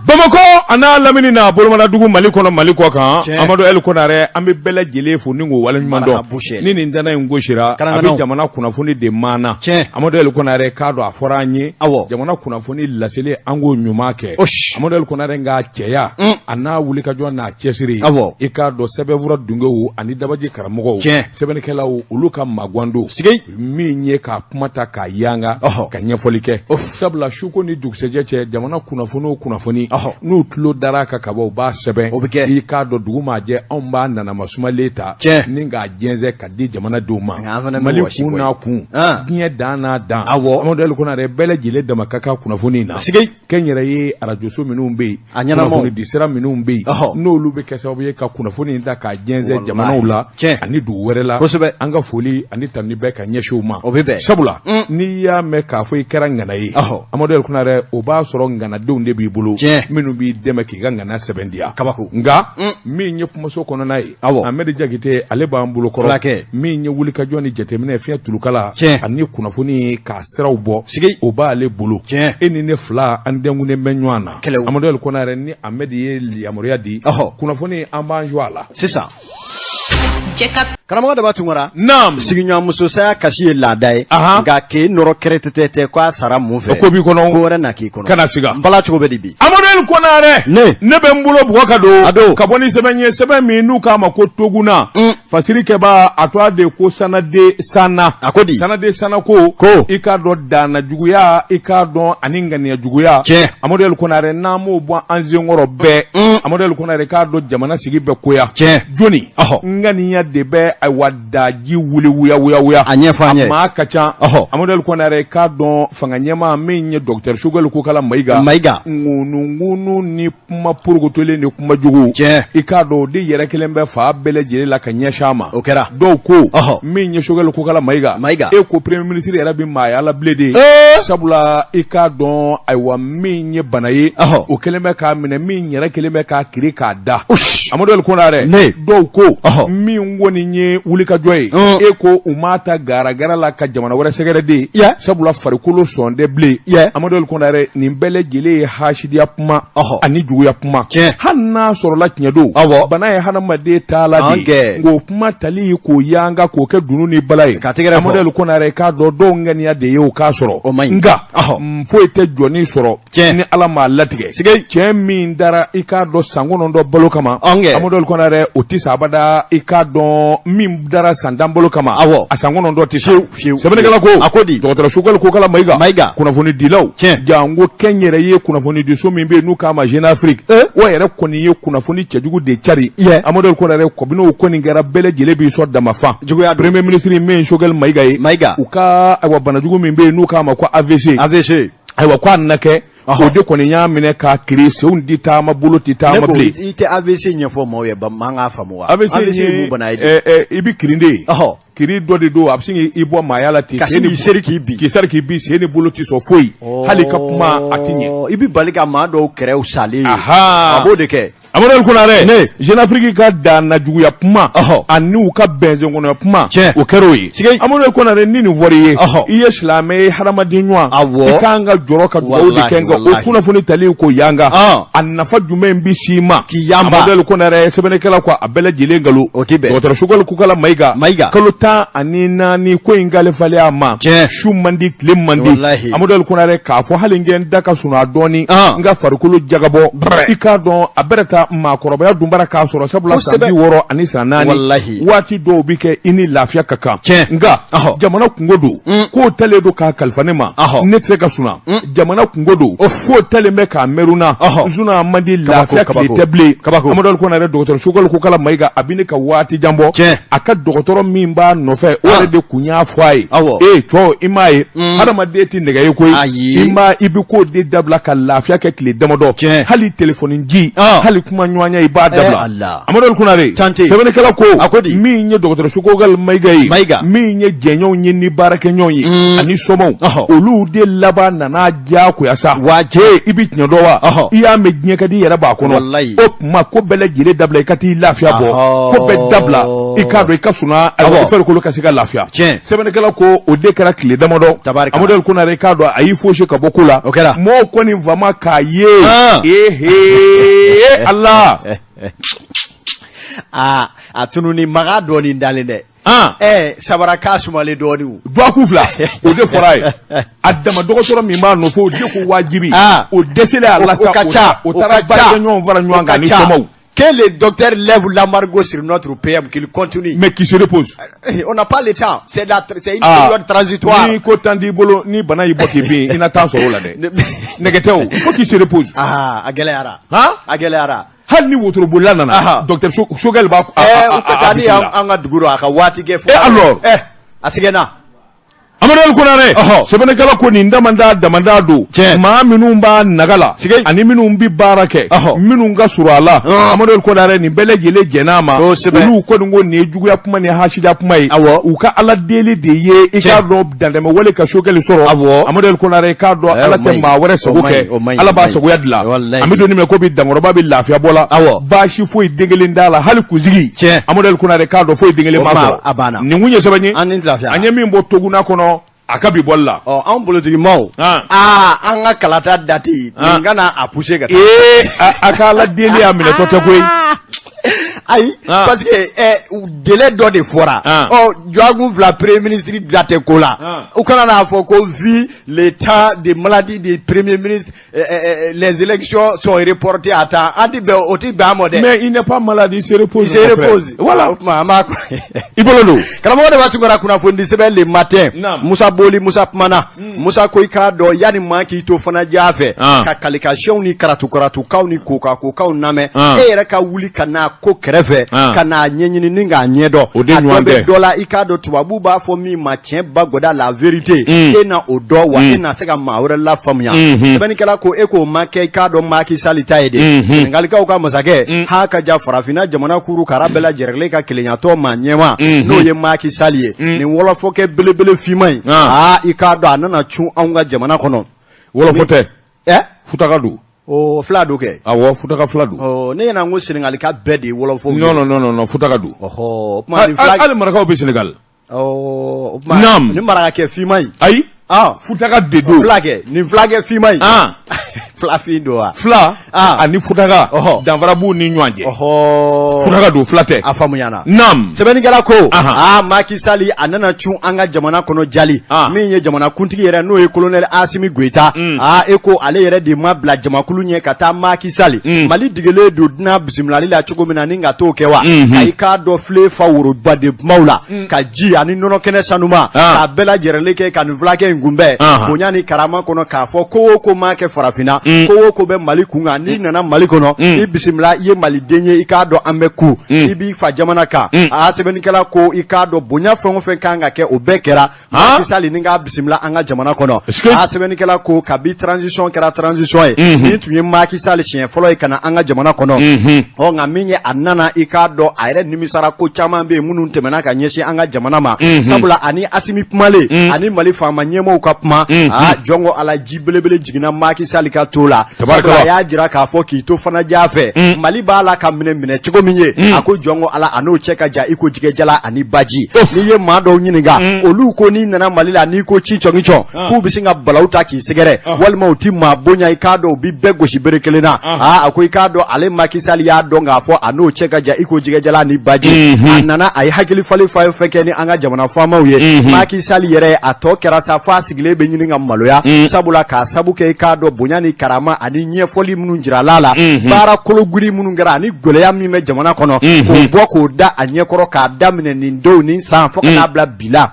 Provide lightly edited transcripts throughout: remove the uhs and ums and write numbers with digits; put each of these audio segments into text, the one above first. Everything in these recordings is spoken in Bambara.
Bamako ana lamini na bolomana dugu Mali kono Mali ko kan Amadu El Konare an be bɛɛ lajɛlen fo ni ko waleɲuman dɔn ni nin dana in gosira a be jamana kunnafoni de maana Amadu El Konare k'a dɔn a fɔra an ye jamana kunnafoni laseli an k'o ɲuman kɛ Amadu El Konare ka cɛya a n'a wulikajɔ n'a cɛsiri i k'a dɔn sɛbɛnfura dunkew ani dabaji karamɔgɔw sɛbɛnnikɛlaw olu ka magwando min ye k'a kuma ta k'a yanga ka ɲɛfɔli kɛ sabula suko ni dugusɛjɛ cɛ jamana kunnafoni n'u tulo dara ka kabaw b'a sɛbɛn i k'a dɔn dugu maa jɛ anw b'a nanama sumalen ta ni k'a jɛnsɛ ka di jamanadenw ma Mali kun n'a kun diɲɛ dan n'a dan Amadu El Konare bɛɛ lajɛlen dama ka kan kunnafoni na kɛn yɛrɛ ye arajoso minnu bɛ yen kunnafoni di sira minnu bɛ yen n'olu bɛ kɛ sababu ye ka kunnafoni da k'a jɛnsɛ jamanaw la ani dugu wɛrɛ la an ka foli ani tani bɛɛ ka ɲɛsin ma sabula n'i y'a mɛn k'a fɔ i kɛra ŋana ye Amadu El Konare o b'a sɔrɔ ŋanadenw de b'i bolo minnu b'i dɛmɛ k'i ka ŋana sɛbɛndiya nka min ye kumaso kɔnɔna ye Ahmed Jakite ale b'an bolo kɔrɔ min ye wulikajɔ ni jateminɛ fiɲɛ tulukala ani kunnafoni k'a siraw bɔ o b'ale bolo e ni ne fila an denkunnen bɛ ɲɔgɔn na Amadu El Konare ni Ahmed ye yamaruya di kunnafoni an b'an jɔ a la sisan karamɔgɔ daba tunkara sigiɲɔgɔnmuso saya kasi ye laada ye nka k'e nɔrɔ kɛrɛtɛtɛ k'a sara mun fɛ ko b'i kɔnɔ ko wɛrɛ na k'i kɔnɔ kana siga nbala cogo bɛ di bi Amadu El Konare ne bɛ n bolo bugɔ ka don ka bɔ ni sɛbɛn ye sɛbɛn min n'u k'a ma ko Toguna fasiri kɛba a to a de ko Sanade Sana a ko di Sanade Sana ko i k'a dɔn danna juguya i k'a dɔn ani ŋaniya juguya Amadu El Konare n'an m'o bɔ an senkɔrɔ bɛɛ Amadu El Konare k'a dɔn jamana sigi bɛ koya joni ŋaniya de bɛ ayiwa daji wuli wuya a ɲɛfɔ an ye maa ka ca Amadu El Konare k'a dɔn fanga ɲɛmaa min ye Dr Sogɛli Kokala Mayiga ŋunu ni kuma porokotolen ni kuma jugu i k'a dɔn o de yɛrɛ kelen bɛ fa bɛɛ lajɛlen la ka ɲɛsin a ma o kɛra dɔw ko min ye Sogɛli Kokala Mayiga e ko premier ministre yɛrɛ bɛ maaya la bilen de sabula i k'a dɔn ayiwa min ye bana ye o kelen bɛ k'a minɛ min yɛrɛ kelen bɛ k'a kiri k'a da Amadu El Konare dɔw ko min kɔni ye wulikajɔ ye e ko u m'a ta garagara la ka jamana wɛrɛ sɛgɛrɛ de sabula farikolo sɔn tɛ bilen Amadu El Konare nin bɛɛ lajɛlen ye hasidiya kuma ani juguya kuma hali n'a sɔrɔla tiɲɛ don bana ye hadamaden taala de nka o kuma tali k'o yanga k'o kɛ dunu ni bala ye Amadu El Konare k'a dɔn dɔw ŋaniya de ye o k'a sɔrɔ nka foyi tɛ jɔni sɔrɔ ni Ala m'a latigɛ cɛ min dara i k'a dɔn san kɔnɔntɔn balo kama Amadu El Konare o tɛ sa abada i k'a dɔn min dara san tan bolo kama a san kɔnɔntɔn tɛ sa sɛbɛnnikɛla ko a ko di Dr Sogɛli Kokala Mayiga kunnafoni dilaw jango kɛn yɛrɛ ye kunnafoni di so min bɛ yen n'u k'a ma Jeune Afrique o yɛrɛ kɔni ye kunnafoni cɛjugu de cari Amadu El Konare kabin'o kɔni kɛra bɛɛ lajɛlen b'i sɔn dama juguya premier ministre min Sogɛli Mayiga ye u ka ayiwa banajugu min bɛ yen n'u k'a ma ko AVC ayiwa ko a nana kɛ o de kɔni y'a minɛ k'a kiri senw di taama bolo ti taama bilen i tɛ AVC ɲɛfɔ maaw ye man k'a faamu wa AVC ye mun bana ye i bɛ kirin de ye kiri dɔ de don a bɛ se k'i bɔ maaya la ten k'i seri k'i bin sen ni bolo ti sɔn foyi hali ka kuma a ti ɲɛ i bɛ bali ka maa dɔw kɛrɛw salen a b'o de kɛ Amadu El Konare Jeune Afrique ka danna juguya kuma ani u ka bɛnsɛn kɔnɔ kuma o kɛr'o ye Amadu El Konare ni nin fɔr'i ye i ye silamɛ ye hadamaden ɲuman i kan ka jɔrɔ ka dugawu de kɛ nka o kunnafoni tali ko yanga a nafa jumɛn bɛ s'i ma Amadu El Konare sɛbɛnnikɛla ko a bɛɛ lajɛlen nkalon Dr Sogɛli Kokala Mayiga kalo 14 ko in kalifalen a ma su man di tile man di Amadu El Konare k'a fɔ hali n kɛ n da ka sunɔgɔ a dɔɔni n ka farikolo jagabɔ i k'a dɔn a bɛrɛ ta maakɔrɔbaya dunbara k'a sɔrɔ sabula san 60 ani san 4 waati dɔw bi kɛ i ni lafiya ka kan nka jamana kungo don k'o talen don k'a kalifa ne ma ne tɛ se ka suna jamana kungo don k'o talen bɛ k'a mɛruna zuna man di lafiya tile tɛ bilen Amadu El Konare Dr Sogɛli Kokala Mayiga a bɛ ne ka waati jan bɔ a ka dɔgɔtɔrɔ min b'a nɔfɛ o yɛrɛ de kun y'a fɔ a ye cɔ i m'a ye hadamaden tɛ nɛgɛ ye koyi i bɛ k'o de dabila ka lafiya kɛ tile damadɔ hali telefɔni ji hali kuma ɲɔgɔnya i b'a dabila Amadu El Konare sɛbɛnnikɛla ko min ye Dr Sogɛli Mayiga ye min ye jɛɲɔgɔnw ye ni baarakɛɲɔgɔnw ye ani sɔmɔw olu de laban nana diyagoya sa i bɛ tiɲɛ dɔn wa i y'a mɛn diɲɛ ka di i yɛrɛ b'a kɔnɔ o tuma ko bɛɛ lajɛlen dabila i ka t'i lafiya bɔ ko bɛɛ dabila i k'a dɔn i ka suna ayi farikolo ka se ka lafiya sɛbɛnnikɛla ko o de kɛra tile damadɔ Amadu Konare k'a dɔn a y'i fosi ka bɔ ko la mɔgɔw kɔni fama k'a ye Allah a tununi maga dɔɔni dalen dɛ sabara k'a sumalen dɔɔni duwaku fila o de fɔra ye a dama dɔgɔtɔrɔ min b'a nɔfɛ o de ko wajibi o dɛsɛlen a la sa o taara baarakɛɲɔgɔnw fara ɲɔgɔn kan ni sɔmɔw. Que le docteur lève l'embargo sur notre PM, qu'il continue. Mais qui se repose. On n'a pas le temps. C'est une période transitoire. Ni kotandi bolo ni bana yi boki bi ina tan soro la de. Negetew, faut qu'il se repose. Agelera. Agelera. Hal ni wotoro bolla nana. Docteur Shogel ba tani anga duguro aka wati ke fo. Alors, asigena. Amadu Konare sɛbɛnnikɛla ko nin damanda do maa minnu b'a nagala ani minnu bi baara kɛ minnu ka surun a la Amadu Konare nin bɛɛ lajɛlen jɛn'a ma olu kɔni ko nin ye juguya kuma ni hasida kuma ye u ka ala deli de ye i k'a dɔn dantɛmɛ wale ka sokɛli sɔrɔ Amadu Konare k'a dɔn ala tɛ maa wɛrɛ sago kɛ ala b'a sagoya dilan an bɛ don min ko bi dankɔrɔba bi lafiya bɔ la baasi foyi den kelen t'a la hali kunsigi Amadu Konare k'a dɔn foyi den kelen ma sɔrɔ nin kun ye sɛbɛn ye an ye min bɔ Toguna kɔnɔ a ka bi bɔli la an bolotigimaw an ka kalata dati nin kana a pousser ka taa a ka ala deli a minɛtɔ tɛ koyi ayi parce que délai dɔ de fɔra jɔnkun fila premier ministre da tɛ ko la u kana n'a fɔ ko vu le temps de maladie du premier ministre les élections sont reportées à temps an ti bɛn o ti bɛn a ma dɛ mais il n'est pas malade il se repose voilà o tuma an b'a i bolo don karamɔgɔ de b'a tun kɛra kunnafoni sɛbɛn le matin Musa Boli Musa kumana Musa ko i k'a dɔn yanni maa k'i to fana diya fɛ ka kalikasiyɛnw ni karatukaw ni kokaw lamɛn e yɛrɛ ka wuli ka n'a ko kɛrɛfɛ ka n'a ɲɛɲini ni k'a ɲɛdɔn a dɔ bɛ dɔ la i k'a dɔn tubabu b'a fɔ min ma tiɲɛ bagoda la vérité e na o dɔn wa e na se ka maa wɛrɛ la faamuya sɛbɛnnikɛla ko e k'o ma kɛ i k'a dɔn Macky Sall ta ye de Senegalikaw ka masakɛ ha ka ja farafinna jamana kuru kara bɛɛ lajɛlen ka kelenya ma ɲɛma n'o ye Macky Sall ye nin wɔlɔfɔkɛ belebele finman in i k'a dɔn a nana cun anw ka jamana kɔnɔ wɔlɔfɔ tɛ futaka don fila do kɛ awɔ futaka fila don ne ɲɛna n ko Senegalika bɛɛ de ye wɔlɔfɔ non futaka don hali marakaw bɛ Senegal ni marakakɛ finman in ayi futaka de don nin fulakɛ finman in filafin don wa fila ani futaka danfara b'u ni ɲɔgɔn cɛ futaka don fila tɛ a faamuyana sɛbɛnnikɛla ko Macky Sall a nana cun an ka jamana kɔnɔ jali min ye jamana kuntigi yɛrɛ n'o ye colonel Assimi Goïta e ko ale yɛrɛ de ma bila jamakulu ɲɛ ka taa Macky Sall Mali digelen don dunan bisimilali la cogo min na ni ka t'o kɛ wa a i k'a dɔn file fa woroba de kumaw la ka ji ani nɔnɔ kɛnɛ sanuma k'a bɛɛ lajɛlen kɛ ka nin fulakɛ in kunbɛn bonya ni karama kɔnɔ k'a fɔ ko o ko ma kɛ farafinna ko o ko bɛ Mali kun kan n'i nana Mali kɔnɔ i bisimila i ye maliden ye i k'a dɔn an bɛ ku i b'i fa jamana kan sɛbɛnnikɛla ko i k'a dɔn bonya fɛn o fɛn kan ka kɛ o bɛɛ kɛra Macky Sall ni k'a bisimila an ka jamana kɔnɔ sɛbɛnnikɛla ko kabi transition kɛra transition ye min tun ye Macky Sall siɲɛ fɔlɔ ye ka na an ka jamana kɔnɔ nka min ye a nana i k'a dɔn a yɛrɛ nimisara ko caman bɛ yen minnu tɛmɛna ka ɲɛsin an ka jamana ma sabula ani Assimi kumalen ani Mali faama ɲɛmɔgɔw ka kuma jɔn ko ala ji belebele jiginna Macky Sall ka to la sabula a y'a jira k'a fɔ k'i to fana ja fɛ Mali b'a la ka minɛ cogo min ye a ko jɔn ko ala a n'o cɛ ka jan i ko jɛgɛjala ani baji n'i ye maa dɔw ɲininka olu ko n'i nana Mali la n'i ko ci cɔngicɔn k'u bɛ se ka balawu ta k'i sɛgɛrɛ walima u ti maa bonya i k'a dɔn u bi bɛɛ gosi bere kelen na a ko i k'a dɔn ale Macky Sall y'a dɔn k'a fɔ a n'o cɛ ka jan i ko jɛgɛjala ani baji a nana a ye hakili falen fɛn kɛ ni an ka jamana faamaw ye Macky Sall yɛrɛ a tɔ kɛra sa f'a sigilen bɛ ɲini ka maloya sabula k'a sabu kɛ i k'a dɔn bonya ni karama ani ɲɛfɔli minnu jirala la baara kologiri minnu kɛra ani gɛlɛya min bɛ jamana kɔnɔ k'o bɔ k'o da a ɲɛkɔrɔ k'a daminɛ nin don ni san fo ka n'a bila bi la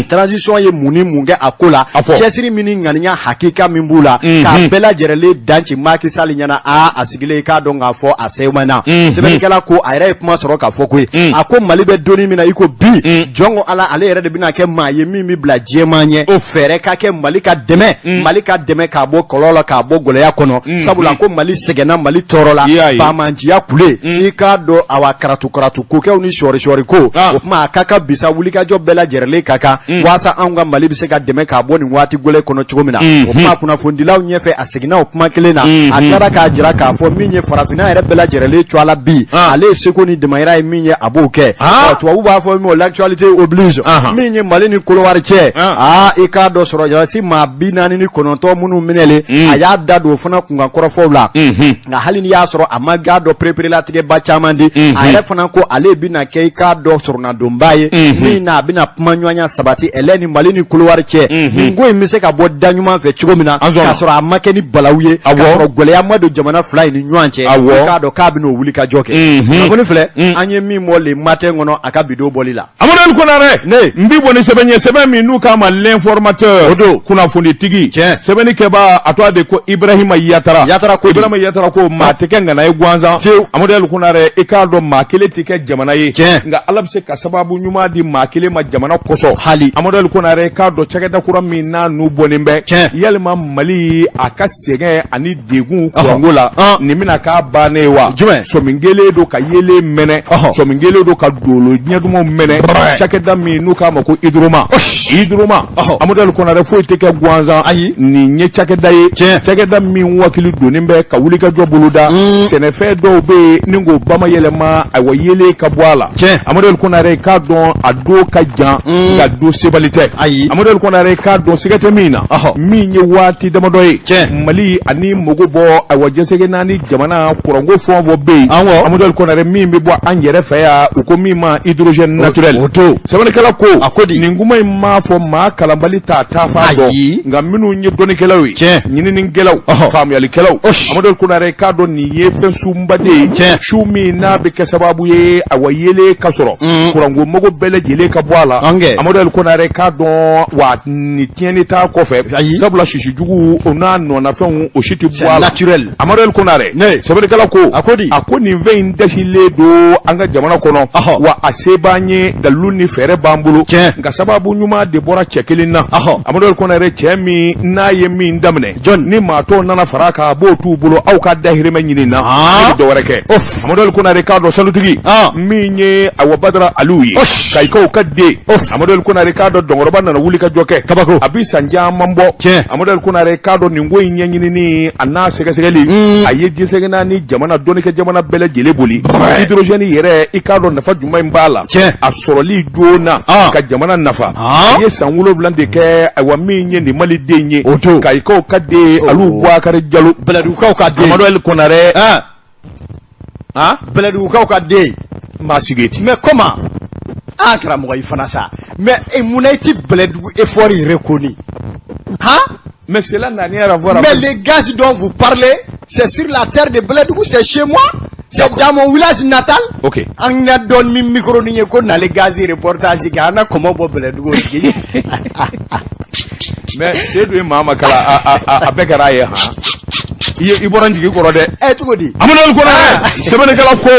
transition ye mun ni mun kɛ a ko la cɛsiri min ni ŋaniya hakika min b'u la k'a bɛɛ lajɛlen dan ci Macky Sall ɲɛna a sigilen i k'a dɔn k'a fɔ a sɛbɛnna sɛbɛnnikɛla ko a yɛrɛ ye kuma sɔrɔ k'a fɔ koyi a ko Mali bɛ donni min na i ko bi jɔn ko ala ale yɛrɛ de bɛna kɛ maa ye min bɛ bila jɛman ɲɛ fɛɛrɛ ka kɛ Mali ka dɛmɛ k'a bɔ kɔlɔlɔ la k'a bɔ gɔlɛya kɔnɔ sabula ko Mali sɛgɛnna Mali tɔɔrɔla bamanjiya kule i k'a dɔn awa karatu kokɛw ni sɔri ko o kuma a ka kan bisa wulikajɔ bɛɛ lajɛrɛlen ka kan waasa anw ka Mali bɛ se ka dɛmɛ k'a bɔ nin waati gɔlɛ kɔnɔ cogo min na o kuma kunnafonidilaw ɲɛfɛ a seginna o kuma kelen na a tilara k'a jira k'a fɔ min ye farafinna yɛrɛ bɛɛ lajɛrɛlen to a la bi ale ye seko ni damayira ye min ye a b'o kɛ tubabu b'a fɔ min l'actualité oblige min ye Mali ni Kolowari cɛ i k'a dɔn sɔrɔjasi maa 49 minnu minɛlen a y'a da don o fana kunkan kɔrɔfɔw la nka hali ni y'a sɔrɔ a ma g'a dɔn perepere-latigɛba caman di a yɛrɛ fana ko ale bɛna kɛ i k'a dɔn sɔrɔnadonba ye min na a bɛna kuma ɲɔgɔnya sabati ɛlɛ ni Mali ni Kolowari cɛ nin ko in bɛ se ka bɔ da ɲuman fɛ cogo min na k'a sɔrɔ a ma kɛ ni balawu ye k'a sɔrɔ gɛlɛya ma don jamana fila in ni ɲɔgɔn cɛ i k'a dɔn k'a bɛna o wuli ka jɔ kɛ kunnafoni filɛ an ye min bɔ le matin kɔnɔ a ka bidon bɔli la Amadou Konare n bi bɔ ni sɛbɛn ye sɛbɛn min n'u k'a ma l'informateur kunnafonitigi sɛbɛnni kɛba a tɔgɔ de ko Ibrahima Yatara ko maa tɛ kɛ ngana ye gansan Amadou Konare i k'a dɔn maa kelen tɛ kɛ jamana ye nka Ala bɛ se ka sababu ɲuman di maa kelen ma jamana kɔsɔ hali Amadou Konare i k'a dɔn cakɛda kura min n'a n'u bɔnnen bɛ yalima Mali a ka sɛgɛn ani degun kuranko la nin bɛna k'a bannen ye wa sɔmin kelen don ka yelen mɛnɛ sɔmin kelen don ka dolo diɲɛ dumanw mɛnɛ cakɛda min n'u k'a ma ko Idroma Amadou Konare foyi tɛ kɛ gansan ayi nin ye cakɛda ye cakɛda min wakili donnen bɛ ka wulikajɔ boloda sɛnɛfɛn dɔw bɛ yen ni k'o bamayɛlɛma ayiwa yelen ka bɔ a la Amadou Konare k'a dɔn a don ka jan nka don sebali tɛ Amadou Konare k'a dɔn siga tɛ min na min ye waati damadɔ ye Mali ani mogo bɔ ayiwa jɛsɛgɛ naani jamana kuranko fɛn o fɛn bɛ yen Amadou Konare min bɛ bɔ an yɛrɛ fɛ yan u ko min ma hydrogène naturel sɛbɛnnikɛla ko nin kuma in m'a fɔ maa kalanbali t'a taafa dɔn nka minnu ye dɔnnikɛlaw ye ɲininikɛlaw faamuyalikɛlaw Amadou Konare k'a dɔn nin ye fɛn sunbaden ye su min n'a bɛ kɛ sababu ye ayiwa yelen ka sɔrɔ kuranko mago bɛɛ lajɛlen ka bɔ a la Amadou Konare k'a dɔn wa ni tiɲɛni t'a kɔfɛ sabula sisijugu o n'a nɔnafɛnw o si tɛ bɔ a la Amadou Konare sɛbɛnnikɛla ko a ko nin fɛn in dɛsilen don an ka jamana kɔnɔ wa a se b'an ye dalilu ni fɛɛrɛ b'an bolo nka sababu ɲuman de bɔra cɛ kelen na Amadou Konare cɛ min n'a ye min daminɛ ni maa tɔw nana fara a kan a b'o t'u bolo aw ka dahirimɛ ɲini na ne bɛ dɔwɛrɛ kɛ Amadou Konare k'a dɔn salutigi min ye awa Badara Aliyu ye Kayikaw ka den Amadou Konare k'a dɔn dɔnkɔrɔba nana wuli ka jɔ kɛ kabako a bi san caman bɔ Amadou Konare k'a dɔn nin ko in ɲɛɲinini a n'a sɛgɛsɛgɛli a ye jɛsɛgɛnna ni jamana dɔnnikɛ jamana bɛɛ lajɛlen boli hydrogène yɛrɛ i k'a dɔn nafa jumɛn in b'a la a sɔrɔli joona ka jamana nafa a ye san 7 de kɛ ayiwa min ye nin Maliden ye Kayikaw ka den Aliyu Bouakari Jalo Bɛlɛdugukaw ka den Amadou Konare Bɛlɛdugukaw ka den maa sigi ten mais comment karamɔgɔ i fana sa mais munna i ti Bɛlɛdugu effort reconnu mais cela n'a rien à voir avec mais les gaz dont vous parlez c'est sur la terre de Bɛlɛdugu c'est chez moi c'est dans mon village natal an na dɔn min micro ni ye ko nale gaz reportage kɛ an na kɔmɔ bɔ Bɛlɛdugu sigi mais Seydou ye maa ma kala a bɛɛ kɛra a ye i bɔra n jigi kɔrɔ dɛ cogo di Amadou Konare sɛbɛnnikɛla ko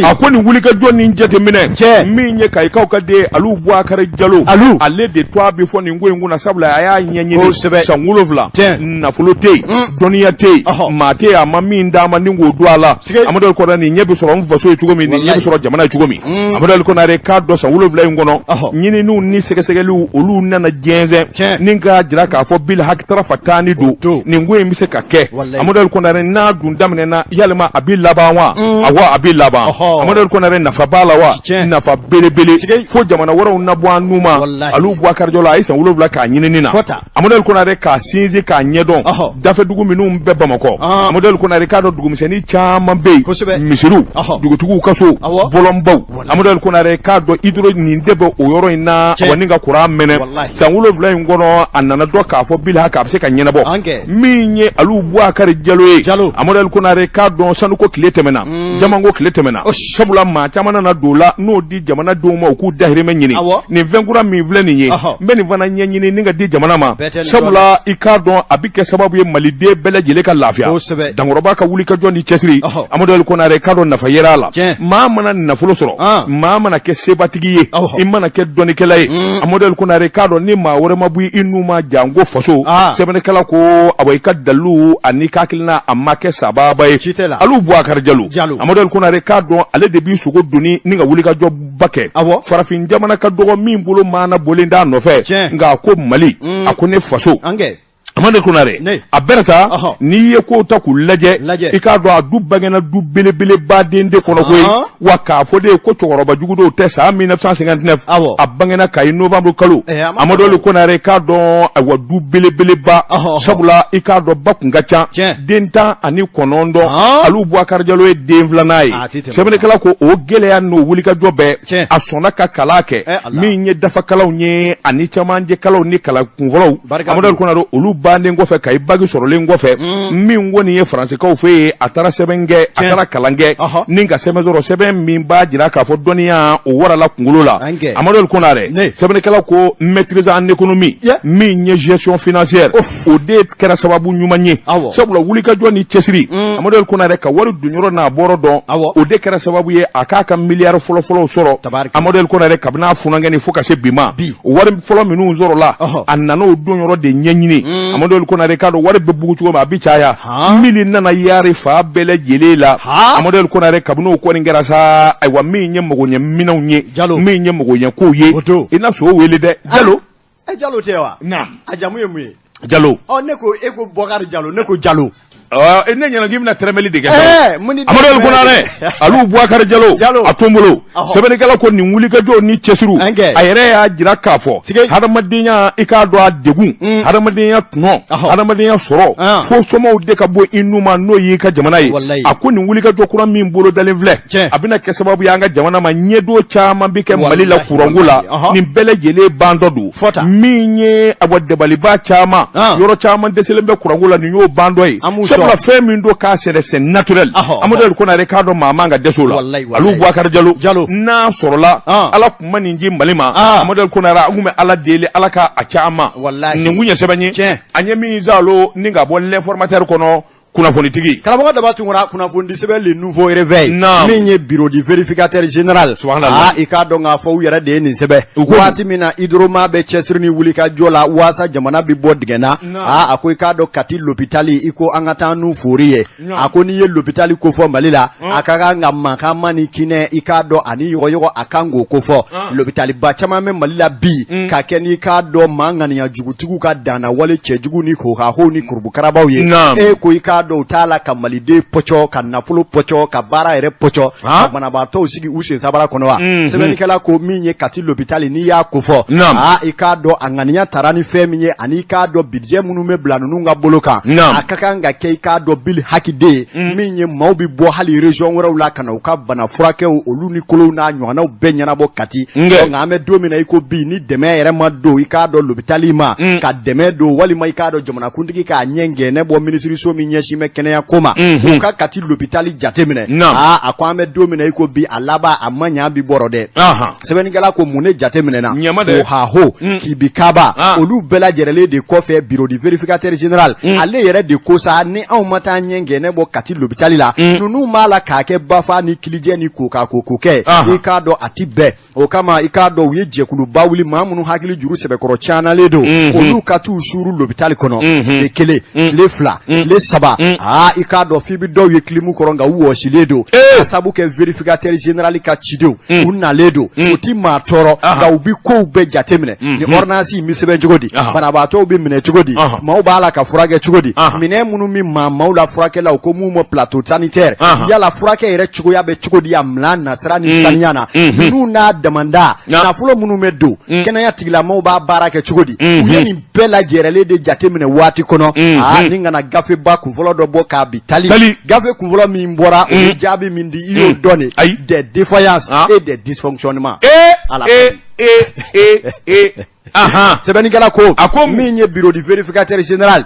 a ko nin wulikajɔ ni jateminɛ min ye Kayikaw ka den Aliyu Bouakari Jalo ale de to a bɛ fɔ nin ko in kunna sabula a y'a ɲɛɲini san 7 nafolo tɛ yen dɔnniya tɛ yen maa tɛ yen a ma min d'a ma ni k'o don a la Amadou Konare nin ɲɛ bɛ sɔrɔ n faso ye cogo min nin ɲɛ bɛ sɔrɔ jamana ye cogo min Amadou Konare k'a dɔn san 7 in kɔnɔ ɲininiw ni sɛgɛsɛgɛliw olu nana jɛnsɛn ni k'a jira k'a fɔ bil hakitarafa taani don nin ko in bɛ se ka kɛ Amadou Konare n'a dun daminɛna yalima a bɛ laban wa a bɛ laban Amadou Konare nafa b'a la wa nafa belebele fo jamana wɛrɛw na bɔ an nu ma Aliyu Bouakari Jalo a ye san 7 k'a ɲinini na Amadou Konare k'a sinsin k'a ɲɛdɔn dafɛdugu minnu bɛ Bamakɔ Amadou Konare k'a dɔn dugumisɛnnin caman bɛ yen misiriw dugutigiw ka so bɔlɔnbaw Amadou Konare k'a dɔn hydro nin de bɛ o yɔrɔ in na wa ni ka kuran mɛnɛ san 7 in kɔnɔ a nana dɔn k'a fɔ bil haka a bɛ se ka ɲɛnabɔ min ye Aliyu Bouakari Jalo Jalo Amadou El Konare k'a dɔn sanu ko tile tɛmɛna jaman ko tile tɛmɛna sabula maa caman nana don la n'o di jamana denw ma u k'u dahirimɛ ɲini nin fɛnkura min filɛ nin ye n bɛ nin fana ɲɛɲini ni ka di jamana ma sabula i k'a dɔn a bɛ kɛ sababu ye maliden bɛɛ lajɛlen ka lafiya dankɔrɔba ka wuli ka jɔ ni cɛsiri Amadou El Konare k'a dɔn nafa yera a la maa mana nafolo sɔrɔ maa mana kɛ sebatigi ye i mana kɛ dɔnnikɛla ye Amadou El Konare k'a dɔn ni maa wɛrɛ ma bɔ i n'u ma jango faso sɛbɛnnikɛla ko awɔ i ka dalilu ani ka hakilina a ma kɛ sababa ye Alu Boubacar Diallo Amadou El Konare k'a dɔn ale de b'i sogo doni ni ka wuli ka jɔ ba kɛ farafin jamana ka dɔgɔ min bolo maana bɔlen d'a nɔfɛ nka a ko Mali a ko ne faso Amadou El Konare a bɛrɛta n'i ye ko ta k'u lajɛ i k'a dɔn a du bangena du belebelebaden de kɔnɔ koyi wa k'a fɔ de ye ko cɛkɔrɔba jugu dɔw tɛ san 1959 a bangena Kayi novembre kalo Amadou El Konare k'a dɔn ayiwa du belebeleba sabula i k'a dɔn ba kun ka ca den 19 Alu Boubacar Diallo ye den filanan ye sɛbɛnnikɛla ko o gɛlɛya n'o wulikajɔ bɛɛ a sɔnna ka kalan kɛ min ye dafakalaw ye ani camancɛkalaw ni kalan kunfɔlɔw Amadou El Konare olu bannen kɔfɛ Kayi bagi sɔrɔlen kɔfɛ min kɔni ye faransikaw fɛ yen a taara sɛbɛn kɛ a taara kalan kɛ ni ka sɛbɛn sɔrɔ sɛbɛn min b'a jira k'a fɔ dɔnniya o warala kunkolo la Amadou El Konare sɛbɛnnikɛla ko maîtrise en économie min ye gestion financière o de kɛra sababu ɲuman ye sabula wulikajɔ ni cɛsiri Amadou El Konare ka wari dunyɔrɔ n'a bɔrɔ dɔn o de kɛra sababu ye a k'a ka miliyari fɔlɔfɔlɔw sɔrɔ Amadou El Konare kabini a funankɛni fo ka se bi ma wari fɔlɔ minnu sɔrɔla a nana o donyɔrɔ de ɲɛɲini Amadou El Konare k'a dɔn wari bɛ bugu cogo min a bi caya mili nana yari fa bɛɛ lajɛlen la Amadou El Konare kabini o kɔni kɛra sa ayiwa min ye magoɲɛminɛnw ye min ye magoɲɛkow ye i na so wele dɛ Jalo tɛ wa a jamu ye mun ye Jalo ne ko e ko Boubacar Diallo ne ko Jalo ne ɲɛna k'i bɛna tɛrɛmɛli de kɛ Amadou El Konare Alu Boubacar Diallo a to n bolo sɛbɛnnikɛla ko nin wulikajɔw ni cɛsiriw a yɛrɛ y'a jira k'a fɔ hadamadenya i k'a dɔn a degun hadamadenya tɔnɔ hadamadenya sɔrɔ fo sɔmɔw de ka bɔ i nu ma n'o y'i ka jamana ye a ko nin wulikajɔ kura min bolo dalen filɛ a bɛna kɛ sababu ye an ka jamana ma ɲɛdon caman bɛ kɛ Mali la kuranko la nin bɛɛ lajɛlen ban dɔ don min ye awɔ dabaliba caman yɔrɔ caman dɛsɛlen bɛ kuranko la nin y'o ban dɔ ye sabula fɛn min do k'a sɛnɛ c'est naturel Amadou El Konare k'a dɔn maa man ka dɛsɛ o la Alu Boubacar Diallo n'a sɔrɔla Ala kun ma nin di Mali ma Amadou El Konare a kun bɛ Ala deli Ala ka a caman nin kun ye sɛbɛn ye a ɲɛ min zalo ni ka bɔ l'informateur kɔnɔ kunnafonitigi karamɔgɔ daba tun kɔrɔ kunnafonidi sɛbɛn le nouveau réveil min ye bureau du vérificateur général i k'a dɔn k'a fɔ u yɛrɛ de ye nin sɛbɛn waati min na Idroma bɛ cɛsiri ni wulikajɔ la waasa jamana bɛ bɔ dingɛ na a ko i k'a dɔn Kati l'hôpitali i ko an ka taa n'u fori ye a ko n'i ye l'hôpitali ko fɔ Mali la a ka kan ka mankan ni kinɛ i k'a dɔn ani yɔgɔyɔgɔ a kan k'o ko fɔ l'hôpitaliba caman bɛ Mali la bi ka kɛ n'i k'a dɔn maa ŋaniya jugutigiw ka danna wale cɛjugu ni kohaho ni kurubukarabaw ye e ko i k'a dɔw t'a la ka maliden pɔcɔ ka nafolo pɔcɔ ka baara yɛrɛ pɔcɔ ka banabaatɔw sigi u sen sabara kɔnɔ wa sɛbɛnnikɛla ko min ye Kati l'hôpitali n'i y'a ko fɔ i k'a dɔn a ŋaniya taara ni fɛn min ye ani i k'a dɔn budget minnu bɛ bila ninnu ka bolo kan a ka kan ka kɛ i k'a dɔn Bill Hakide min ye maaw bɛ bɔ hali région wɛrɛw la ka na u ka bana furakɛw olu ni kolow n'a ɲɔgɔnnaw bɛɛ ɲɛnabɔ Kati nka an bɛ don min na i ko bi ni dɛmɛ yɛrɛ ma don i k'a dɔn l'hôpitali ma ka dɛmɛ don walima i k'a dɔn jamanakuntigi k'a ɲɛ gɛnɛ bɔ minisiriso min ɲɛsin bɛ kɛnɛya ko ma u ka Kati l'hôpitali jateminɛ a ko an bɛ don min na i ko bi a laban a ma ɲɛ bi bɔrɔ dɛ sɛbɛnnikɛla ko mun ne jateminɛ na o haho kibi kaba olu bɛɛ lajɛlen de kɔfɛ bureau du vérificateur général ale yɛrɛ de ko sa ni anw ma taa ɲɛ gɛnɛ bɔ Kati l'hôpitali la ninnu b'a la k'a kɛ bafa ni kilijɛ ni koka koko kɛ i k'a dɔn a ti bɛɛ o kama i k'a dɔn u ye jɛkuluba wuli maa minnu hakili juru sɛbɛkɔrɔ caanalen don olu ka t'u suru l'hôpitali kɔnɔ tile kelen tile fila tile saba i k'a dɔn f'i bi dɔw ye kilimu kɔrɔ nka u wɔsilen don ka sabu kɛ vérificateur général ka cidenw u nalen don u ti maa tɔɔrɔ nka u bi kow bɛɛ jateminɛ ni ordonnance in bɛ sɛbɛn cogo di banabaatɔw bɛ minɛ cogo di maaw b'a la ka furakɛ cogo di minɛn minnu bɛ maaw la furakɛlaw ko mun ma plateau sanitaire yala furakɛ yɛrɛ cogoya bɛ cogo di a minan nasira ni saniya na ninnu n'a damanda nafolo minnu bɛ don kɛnɛya tigilamɔgɔw b'a baara kɛ cogo di u ye nin bɛɛ lajɛlen de jateminɛ waati kɔnɔ ni kana gafeba kunfɔlɔ dɔ bɔ k'a bi tali gafe kunfɔlɔ min bɔra o ye jaabi min di i y'o dɔn de des défaillances et des dysfonctionnements sɛbɛnnikɛla ko min ye bureau du vérificateur général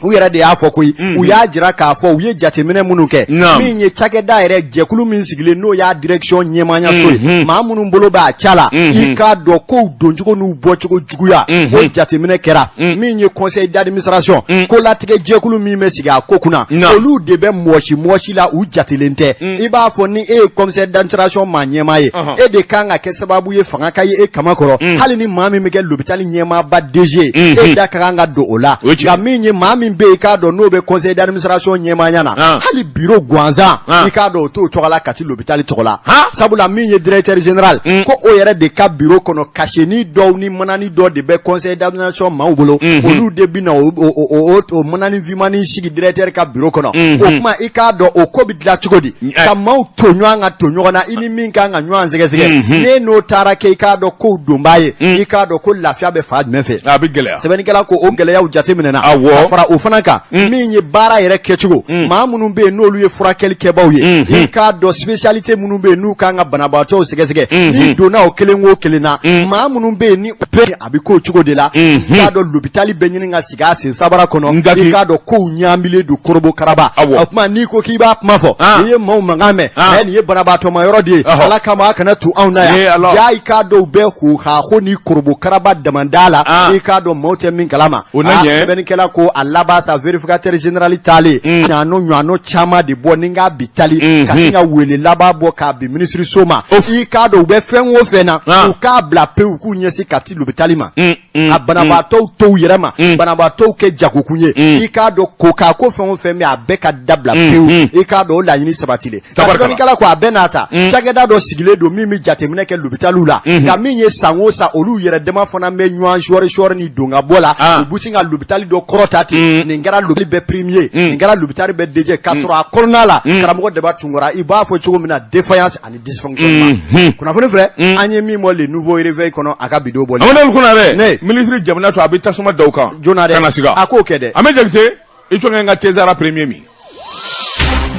u yɛrɛ de y'a fɔ koyi u y'a jira k'a fɔ u ye jateminɛ minnu kɛ min ye cakɛda yɛrɛ jɛkulu min sigilen n'o y'a direction ɲɛmaaya so ye maa minnu bolo b'a ca la i k'a dɔn kow doncogo n'u bɔcogo juguya o jateminɛ kɛra min ye conseil d'administration ko latigɛ jɛkulu min bɛ sigi a ko kunna olu de bɛ mɔsi la u jatelen tɛ i b'a fɔ ni e ye conseil d'administration maa ɲɛmaa ye e de kan ka kɛ sababu ye fanga ka ye e kama kɔrɔ hali ni maa min bɛ kɛ l'hôpital ɲɛmaaba DG e da ka kan ka don o la nka min ye maa min bɛ yen i k'a dɔn n'o bɛ conseil d'administration ɲɛmaaya na hali bureau gansan i k'a dɔn o t'o tɔgɔ la Kati l'hôpital tɔgɔ la sabula min ye directeur général ko o yɛrɛ de ka bureau kɔnɔ kaseni dɔw ni manani dɔ de bɛ conseil d'administration maaw bolo olu de bɛ na o manani vimani sigi directeur ka bureau kɔnɔ o kuma i k'a dɔn o ko bɛ dilan cogo di ka maaw to ɲɔgɔn ka to ɲɔgɔn na i ni min kan ka ɲɔgɔn sɛgɛsɛgɛ n'e n'o taara kɛ i k'a dɔn kow donbaa ye i k'a dɔn ko lafiya bɛ fa jumɛn fɛ a bɛ gɛlɛya sɛbɛnnikɛla ko o gɛlɛyaw jateminɛna ka fara o fana kan min ye baara yɛrɛ kɛcogo maa minnu bɛ yen n'olu ye furakɛli kɛbaaw ye i k'a dɔn spécialité minnu bɛ yen n'u kan ka banabaatɔw sɛgɛsɛgɛ n'i donna o kelen o kelen na maa minnu bɛ yen ni bɛɛ a bɛ k'o cogo de la i k'a dɔn l'hôpital bɛ ɲini ka sigi a sen sabara kɔnɔ i k'a dɔn kow ɲaamilen don korobo karaba o kuma n'i ko k'i b'a kuma fɔ n'i ye maaw mankan mɛn nin ye banabaatɔma yɔrɔ de ye ala kama a kana to anw na yan jaa i k'a dɔn u bɛɛ k'u ko ni korobo karaba damanda la i k'a dɔn maaw tɛ min kalama sɛbɛnnikɛla ko a laban sa vérificateur général talen ɲɔgɔnna caman de bɔ ni k'a bi tali ka sin ka wele laban bɔ k'a bi ministre so ma i k'a dɔn u bɛ fɛn o fɛn na u k'a bila pewu k'u ɲɛsin Kati l'hôpital ma a banabaatɔw to u yɛrɛ ma banabaatɔw kɛ jagokun ye i k'a dɔn ko k'a ko fɛn o fɛn bɛ a bɛɛ ka dabila pewu i k'a dɔn o laɲini sabatilen sɛbɛnnikɛla ko a bɛɛ n'a ta cakɛda dɔ sigilen don min bɛ jateminɛ kɛ l'hôpitaliw la nka min ye san o san olu yɛrɛ dama fana bɛ ɲɔgɔn sɔɔri ni don ka bɔ la u bɛ sin ka l'hôpital dɔ kɔrɔta ten nin kɛra l'hôpital bɛ premier nin kɛra l'hôpital bɛ DG k'a sɔrɔ a kɔnɔna la karamɔgɔ Deba Tunkara i b'a fɔ cogo min na défaillance ani dysfonctionnement kunnafoni filɛ an ye min bɔ le nouveau réveil kɔnɔ a ka bidon bɔ Amadu Kunare ministre jamana to a bɛ tasuma da u kan joona dɛ kana siga a k'o kɛ dɛ Ahmed Jakite i tɔgɔ ka César premier min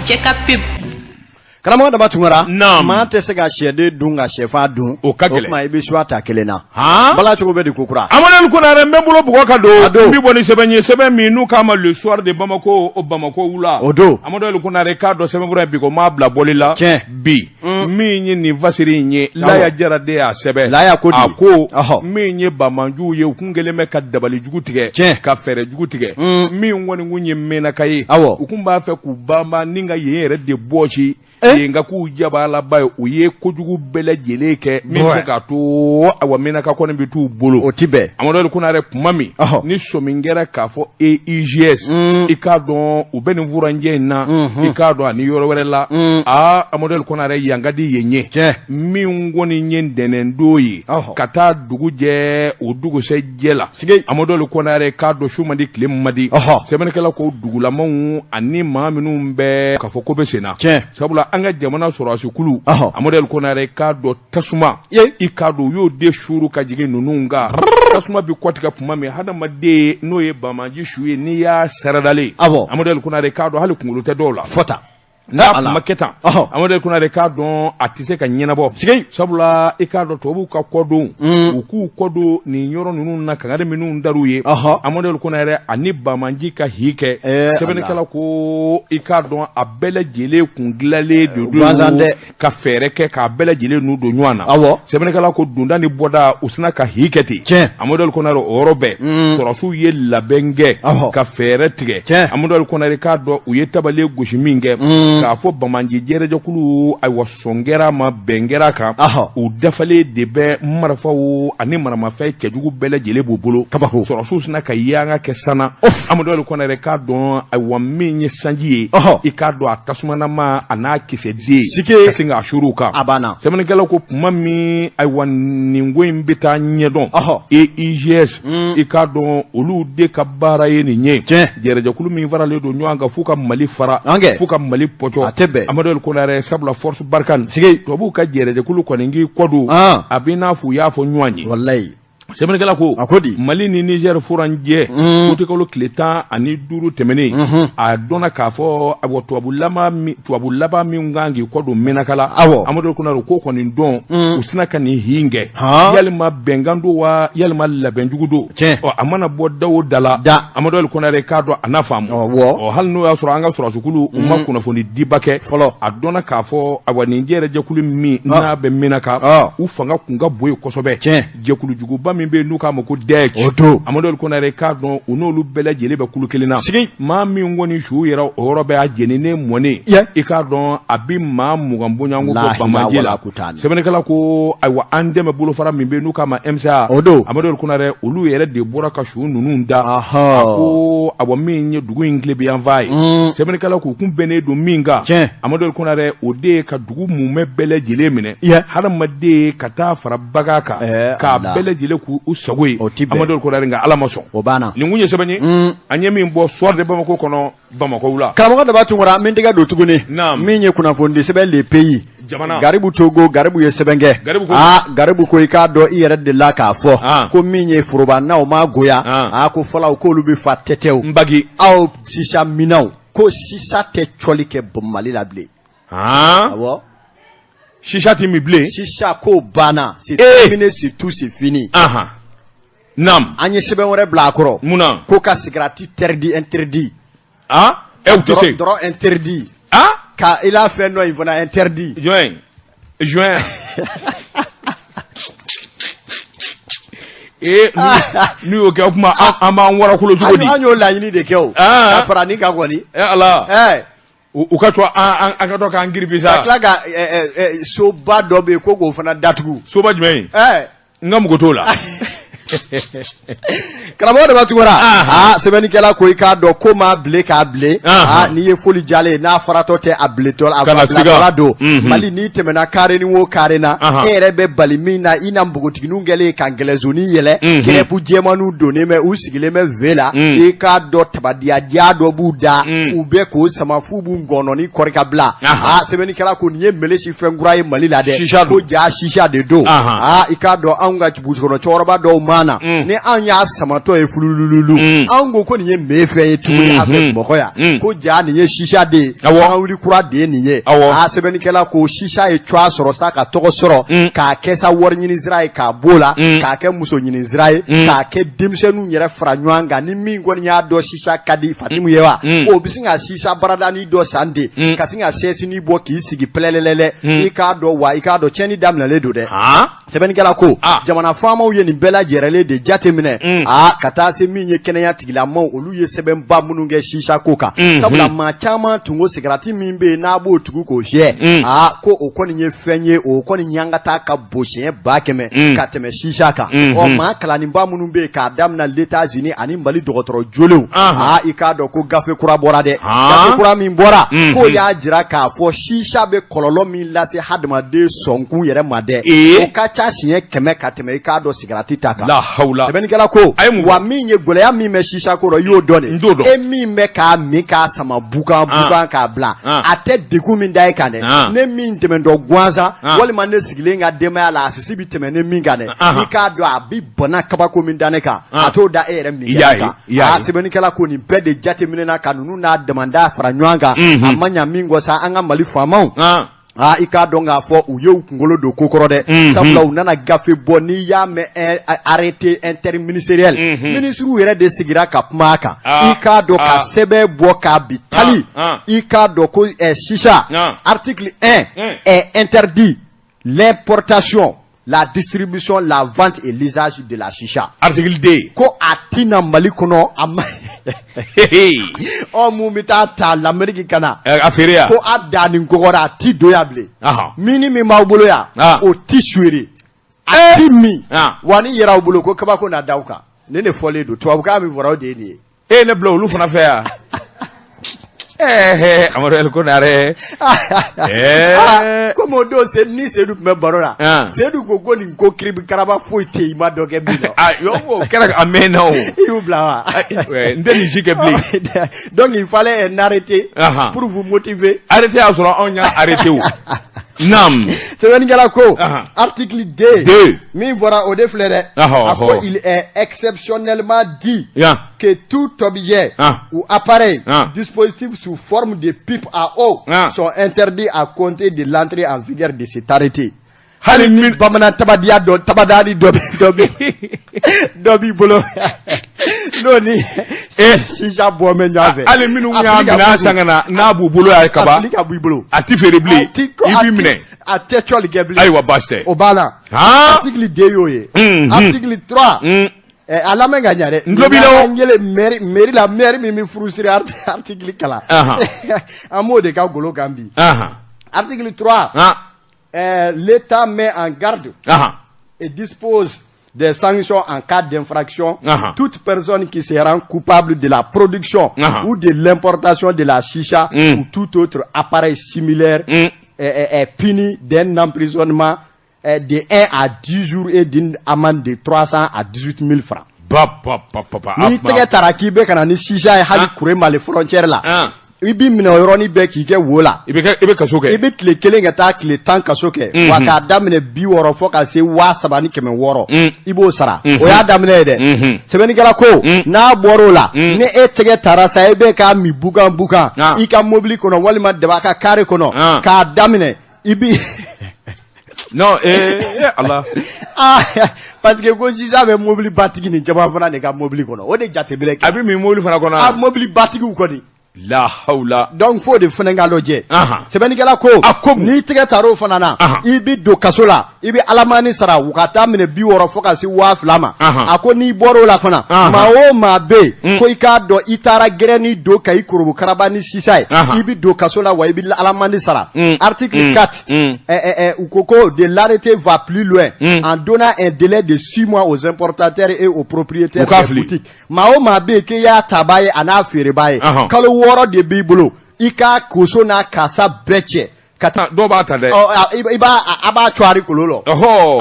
Jeka pip karamɔgɔ Daba Tunkara maa tɛ se ka sɛden dun ka sɛfan dun o ka gɛlɛn o kuma i bɛ suwa ta kelen na bala cogo bɛ di ko kura Amadu Kunare n bɛ bolo bugɔ ka don n bɛ bɔ ni sɛbɛn ye sɛbɛn min n'u k'a ma le soir de Bamako o Bamako wula o don Amadu Kunare k'a dɔn sɛbɛnfura bi ko maa bila bɔli la bi min ye nin vasiri in ye Laya Jara de y'a sɛbɛn Laya ko di a ko min ye Bamanjuw ye u kun kɛlen bɛ ka dabali jugu tigɛ ka fɛɛrɛ jugu tigɛ min kɔni kun ye mɛnaka ye u kun b'a fɛ k'u banban ni ka yen yɛrɛ de bɔsi yen ka k'u jabalaba ye u ye kojugu bɛɛ lajɛlen kɛ min bɛ se k'a to awa mɛnaka kɔni bɛ t'u bolo o ti bɛn Amadu Kunare kuma min ni sɔmin kɛra k'a fɔ AIGS i k'a dɔn u bɛ nin furanjɛ in na i k'a dɔn ani yɔrɔ wɛrɛ la Amadu Kunare yan ka di yen ye min kɔni ye ntɛnɛndon ye ka taa dugu jɛ o dugusɛjɛ la Amadu Kunare k'a dɔn su man di tile man di sɛbɛnnikɛla ko dugulamaw ani maa minnu bɛ k'a fɔ ko bɛ sen na sabula an ka jamana sɔrɔdasi kulu Amadu Kunare k'a dɔn tasuma i k'a dɔn u y'o de suru ka jigin ninnu kan tasuma bi kɔtigɛ kuma min hadamaden n'o ye Bamaji su ye n'i y'a saradalen Amadu Kunare k'a dɔn hali kunkolo tɛ dɔw la fɔta n'a kuma kɛ tan Amadu Kunare k'a dɔn a tɛ se ka ɲɛnabɔ sabula i k'a dɔn tubabuw ka kɔdon u k'u kɔdon nin yɔrɔ ninnu na kangari minnu dar'u ye Amadu Kunare ani Bamaji ka hi kɛ sɛbɛnnikɛla ko i k'a dɔn a bɛɛ lajɛlen kun dilanlen de don ka fɛɛrɛ kɛ k'a bɛɛ lajɛlen n'u don ɲɔgɔn na sɛbɛnnikɛla ko donda ni bɔda u sina ka hi kɛ ten Amadu Kunare o yɔrɔ bɛɛ sɔrɔsiw ye labɛn kɛ ka fɛɛrɛ tigɛ Amadu Kunare k'a dɔn u ye tabale gosi min kɛ k'a fɔ Bamaji jɛrɛjɛkulu ayiwa sɔn kɛra ma bɛn kɛra kan u dafalen de bɛ marifaw ani maramafɛn cɛjugu bɛɛ lajɛlen b'u bolo sɔrɔsiw sina ka yanga kɛ sana Amadu Kunare k'a dɔn ayiwa min ye sanji ye i k'a dɔn a tasumanama a n'a kisɛden ka sin k'a suru kan sɛbɛnnikɛlaw ko kuma min ayiwa nin ko in bɛ taa ɲɛdɔn AIGS i k'a dɔn olu de ka baara ye nin ye jɛrɛjɛkulu min faralen don ɲɔgɔn kan f'u ka Mali fara f'u ka Mali pɔcɔ Amadu Kunare sabula force barkan tubabuw ka jɛrɛjɛkulu kɔni k'i kɔdon a bɛ n'a fɔ u y'a fɔ ɲɔgɔn ye Sɛbɛnnikɛla ko Mali ni Niger furanjɛ côté kalo tile 15 tɛmɛnen a dɔnna k'a fɔ tubabu laban min kan k'i kɔ don Menakala Amadu Kunaru ko kɔni dɔn u sina ka nin hingɛ yalima bɛnkan do wa yalima labɛnjugu do a mana bɔ da o da la Amadu Kunaru k'a dɔn a n'a faamu hali n'o y'a sɔrɔ an ka sɔrɔsukulu u ma kunnafoni diba kɛ a dɔnna k'a fɔ nin jɛrɛ jɛkulu min n'a bɛ Menaka u fanga kun ka bon yen kosɛbɛ jɛkulu juguba min bɛ n'u k'a ma ko DEC Amadu Kunaru k'a dɔn u n'olu bɛɛ lajɛlen bɛ kulu kelen na maa min kɔni su yɛrɛ o yɔrɔ bɛ a jeninen mɔnen i k'a dɔn a bi maa 20 bɔɲɔgɔnko bɔ Bamaji la sɛbɛnnikɛla ko ayiwa an dɛmɛ bolofara min bɛ n'u k'a ma MCA Amadu Kunaru olu yɛrɛ de bɔra ka su ninnu da a ko awa min ye dugu in tile bɛ yan f'a ye sɛbɛnnikɛla k'u kun bɛnnen don min kan Amadu Kunaru o de ye ka dugu mumɛ bɛɛ lajɛlen minɛ hadamaden ka taa fara baga kan k'a bɛɛ lajɛlen k'u sago ye Amadu Kunaru nka Ala ma sɔn nin kun ye sɛbɛn ye an ye min bɔ soir de Bamako kɔnɔ Bamako la karamɔgɔ Daba Tunkara min tɛgɛ don tuguni min ye kunnafoni sɛbɛn le pays Garibu Togo Garibu ye sɛbɛn kɛ Garibu ko i k'a dɔn i yɛrɛ de la k'a fɔ ko min ye foroba n'aw ma goya ko fɔlɔ k'olu bɛ fa tɛtɛw Mbagi aw sisa minanw ko sisa tɛ cɔli kɛ Mali la bilen awɔ sisa ti mi bilen sisa ko banna c'est terminé c'est tout c'est fini Nam an ye sɛbɛn wɛrɛ bila a kɔrɔ munna ko ka cigarette interdit u tɛ se dɔrɔn interdit ka il a fait non il fana interdit juin n'u y'o kɛ kuma an b'an warakolo cogo di an y'o laɲini de kɛ o ka fara nin kan kɔni Ala u ka to an ka dɔ k'an giribi sa ka tila ka soba dɔ bɛ yen ko k'o fana datugu soba jumɛn n ka mugu t'o la karamɔgɔ Daba Tunkara sɛbɛnnikɛla ko i k'a dɔn ko maa bile k'a bile n'i ye foli jalen n'a faratɔ tɛ a biletɔ a bilatɔla don Mali n'i tɛmɛna kare ni wo kare na e yɛrɛ bɛ bali min na i na npogotigininw kɛlen ka gɛlɛnzoni yɛlɛ kɛrɛpu jɛmaniw donnen bɛ u sigilen bɛ ve la i k'a dɔn tabadiyadiya dɔ b'u da u bɛ k'o sama f'u b'u ngɔnɔni kɔri ka bila sɛbɛnnikɛla ko nin ye melesi fɛn kura ye Mali la dɛ ko ja sisa de don i k'a dɔn anw ka burusikɔnɔ cɛkɔrɔba dɔw ma ni an y'a samatɔ ye fulululu an ko nin ye mefɛ ye tuguni a fɛ mɔgɔ ya ko ja nin ye sisa de ye sanga wuli kura de ye nin ye sɛbɛnnikɛla ko sisa ye cogoya sɔrɔ sa ka tɔgɔ sɔrɔ k'a kɛ sa wari ɲini sira ye k'a b'o la k'a kɛ muso ɲini sira ye k'a kɛ denmisɛnninw yɛrɛ fara ɲɔgɔn kan ni min kɔni y'a dɔn sisa ka di Fatimu ye wa o bɛ se ka sisa baradani dɔ san de ka se ka sɛsini bɔ k'i sigi pɛlɛlɛlɛ i k'a dɔn wa i k'a dɔn tiɲɛni daminɛlen don dɛ sɛbɛnnikɛla ko jamana faamaw ye nin bɛɛ lajɛlen de jateminɛ ka taa se min ye kɛnɛya tigilamaw olu ye sɛbɛnba minnu kɛ sisa ko kan sabula maa caman tun ko sigarati min bɛ yen n'a b'o tugu k'o fiyɛ ko o kɔni ye fɛn ye o kɔni ɲankata ka bon siɲɛ 100 ka tɛmɛ sisa kan maa kalanninba minnu bɛ yen k'a daminɛ l'États-Unis ani Mali dɔgɔtɔrɔ jolenw i k'a dɔn ko gafe kura bɔra dɛ gafe kura min bɔra k'o y'a jira k'a fɔ sisa bɛ kɔlɔlɔ min lase hadamaden sɔnkun yɛrɛ ma dɛ o ka ca siɲɛ 100 ka tɛmɛ i k'a dɔn sigarati ta kan sɛbɛnnikɛla ko wa min ye gɛlɛya min bɛ sisa ko rɔ i y'o dɔn de e min bɛ k'a min k'a sama bukan k'a bila a tɛ degun min da e kan dɛ ne min tɛmɛntɔ gansan walima ne sigilen ka denbaya la a sisi bɛ tɛmɛ ne min kan dɛ i k'a dɔn a bɛ bana kabako min da ne kan a t'o da e yɛrɛ min kan sɛbɛnnikɛla ko nin bɛɛ de jateminɛna ka ninnu n'a damanda fara ɲɔgɔn kan a ma ɲa min kɔ sa an ka Mali faamaw i k'a dɔn k'a fɔ u ye u kunkolo don ko kɔrɔ dɛ sabula u nana gafe bɔ n'i y'a mɛn arrêté interministériel ministres yɛrɛ de sigira ka kuma a kan i k'a dɔn ka sɛbɛn bɔ k'a bi tali i k'a dɔn ko sisa article 1 est interdit l'importation, la distribution, la vente et l'usage de la chicha. Article 2. Ko atina Mali kono ama o mu mita ta l'Amérique kana affaire ko adani ngora ti doyable mini mi mawbolo ya o ti suere ati mi wani yera obolo ko kaba ko na dawka ne ne fole do to abuka mi vora de ni ne blow lu fana fe ya Amadou ko nare como do se ni se du me barora se du ko ni ko kribi karaba foi te ma doge mi no yo wo kera amena o you blawa ndeni jike bli donc il fallait un arrêté pour vous motiver arrêter à sera on a arrêté ou Nam. Sɛbɛnnikɛla ko article 2 min fɔra o de filɛ dɛ a ko il est exceptionnellement dit que tout objet ou appareil dispositif sous forme de pipe à eau sont interdits à compter de l'entrée en vigueur de cet arrêté. Hali min bamanan tabadiya dɔ tabadani dɔ b'i bolo n'o ni sisa bɔ mɛ ɲɔgɔn fɛ. Hali minnu y'a minɛ sangana n'a b'u bolo y'a kaba a b'i bolo a ti feere bilen i b'i minɛ a tɛ cɔli kɛ bilen. Ayiwa baasi tɛ o banna article 2 y'o ye article 3 a lamɛn ka ɲa dɛ n yɛlɛ mairie la maire min bɛ furusiri article kalan an b'o de ka golo kan bi article 3 l'État met en garde et dispose des sanctions en cas d'infraction. Toute personne qui se rend coupable de la production ou de l'importation de la chicha ou tout autre appareil similaire est punie d'un emprisonnement de 1 à 10 jours et d'une amende de 300 à 18 000 francs. Ni tɛgɛ tara k'i bɛ ka na ni chicha ye hali kure Mali frontière la. I b'i minɛ o yɔrɔnin bɛɛ k'i kɛ wo la. I bɛ kaso kɛ. I bɛ tile 1 ka taa tile 10 kaso kɛ. Wa k'a daminɛ 50 fɔ ka se 7,600 I b'o sara. O y'a daminɛ ye dɛ. Sɛbɛnnikɛla ko n'a bɔr'o la ni e tɛgɛ tara sa i bɛ k'a min bugan i ka mobili kɔnɔ walima daba ka carré kɔnɔ k'a daminɛ i bi. Non Allah. Parce que ko sisan bɛ mobili batigi ni caman fana de ka mobili kɔnɔ o de jateminɛ kɛ. A bɛ min mobili fana kɔnɔ. A mobili batigiw kɔni. La hawla. Donc fo de fana ka lɔjɛ. Sɛbɛnnikɛla ko n'i tɛgɛ tar'o fana na i bi don kaso la i bi alamani sara u ka taa minɛ 60 fɔ ka se 2000 ma. A ko n'i bɔr'o la fana maa o maa bɛ yen ko i k'a dɔn i taara gɛrɛni don ka i korobo karaba ni sisa ye i bi don kaso la wa i bi alamani sara. Article 4 u ko de l'arrêté va plus loin en donnant un délai de 6 mois aux importateurs et aux propriétaires des boutiques. Maa o maa bɛ yen k'i y'a tabaa ye a n'a feerebaa ye kalo 6 de b'i bolo i ka koso n'a kasa bɛɛ cɛ ka taa dɔw b'a ta dɛ i b'a a b'a cɔri kolo lɔ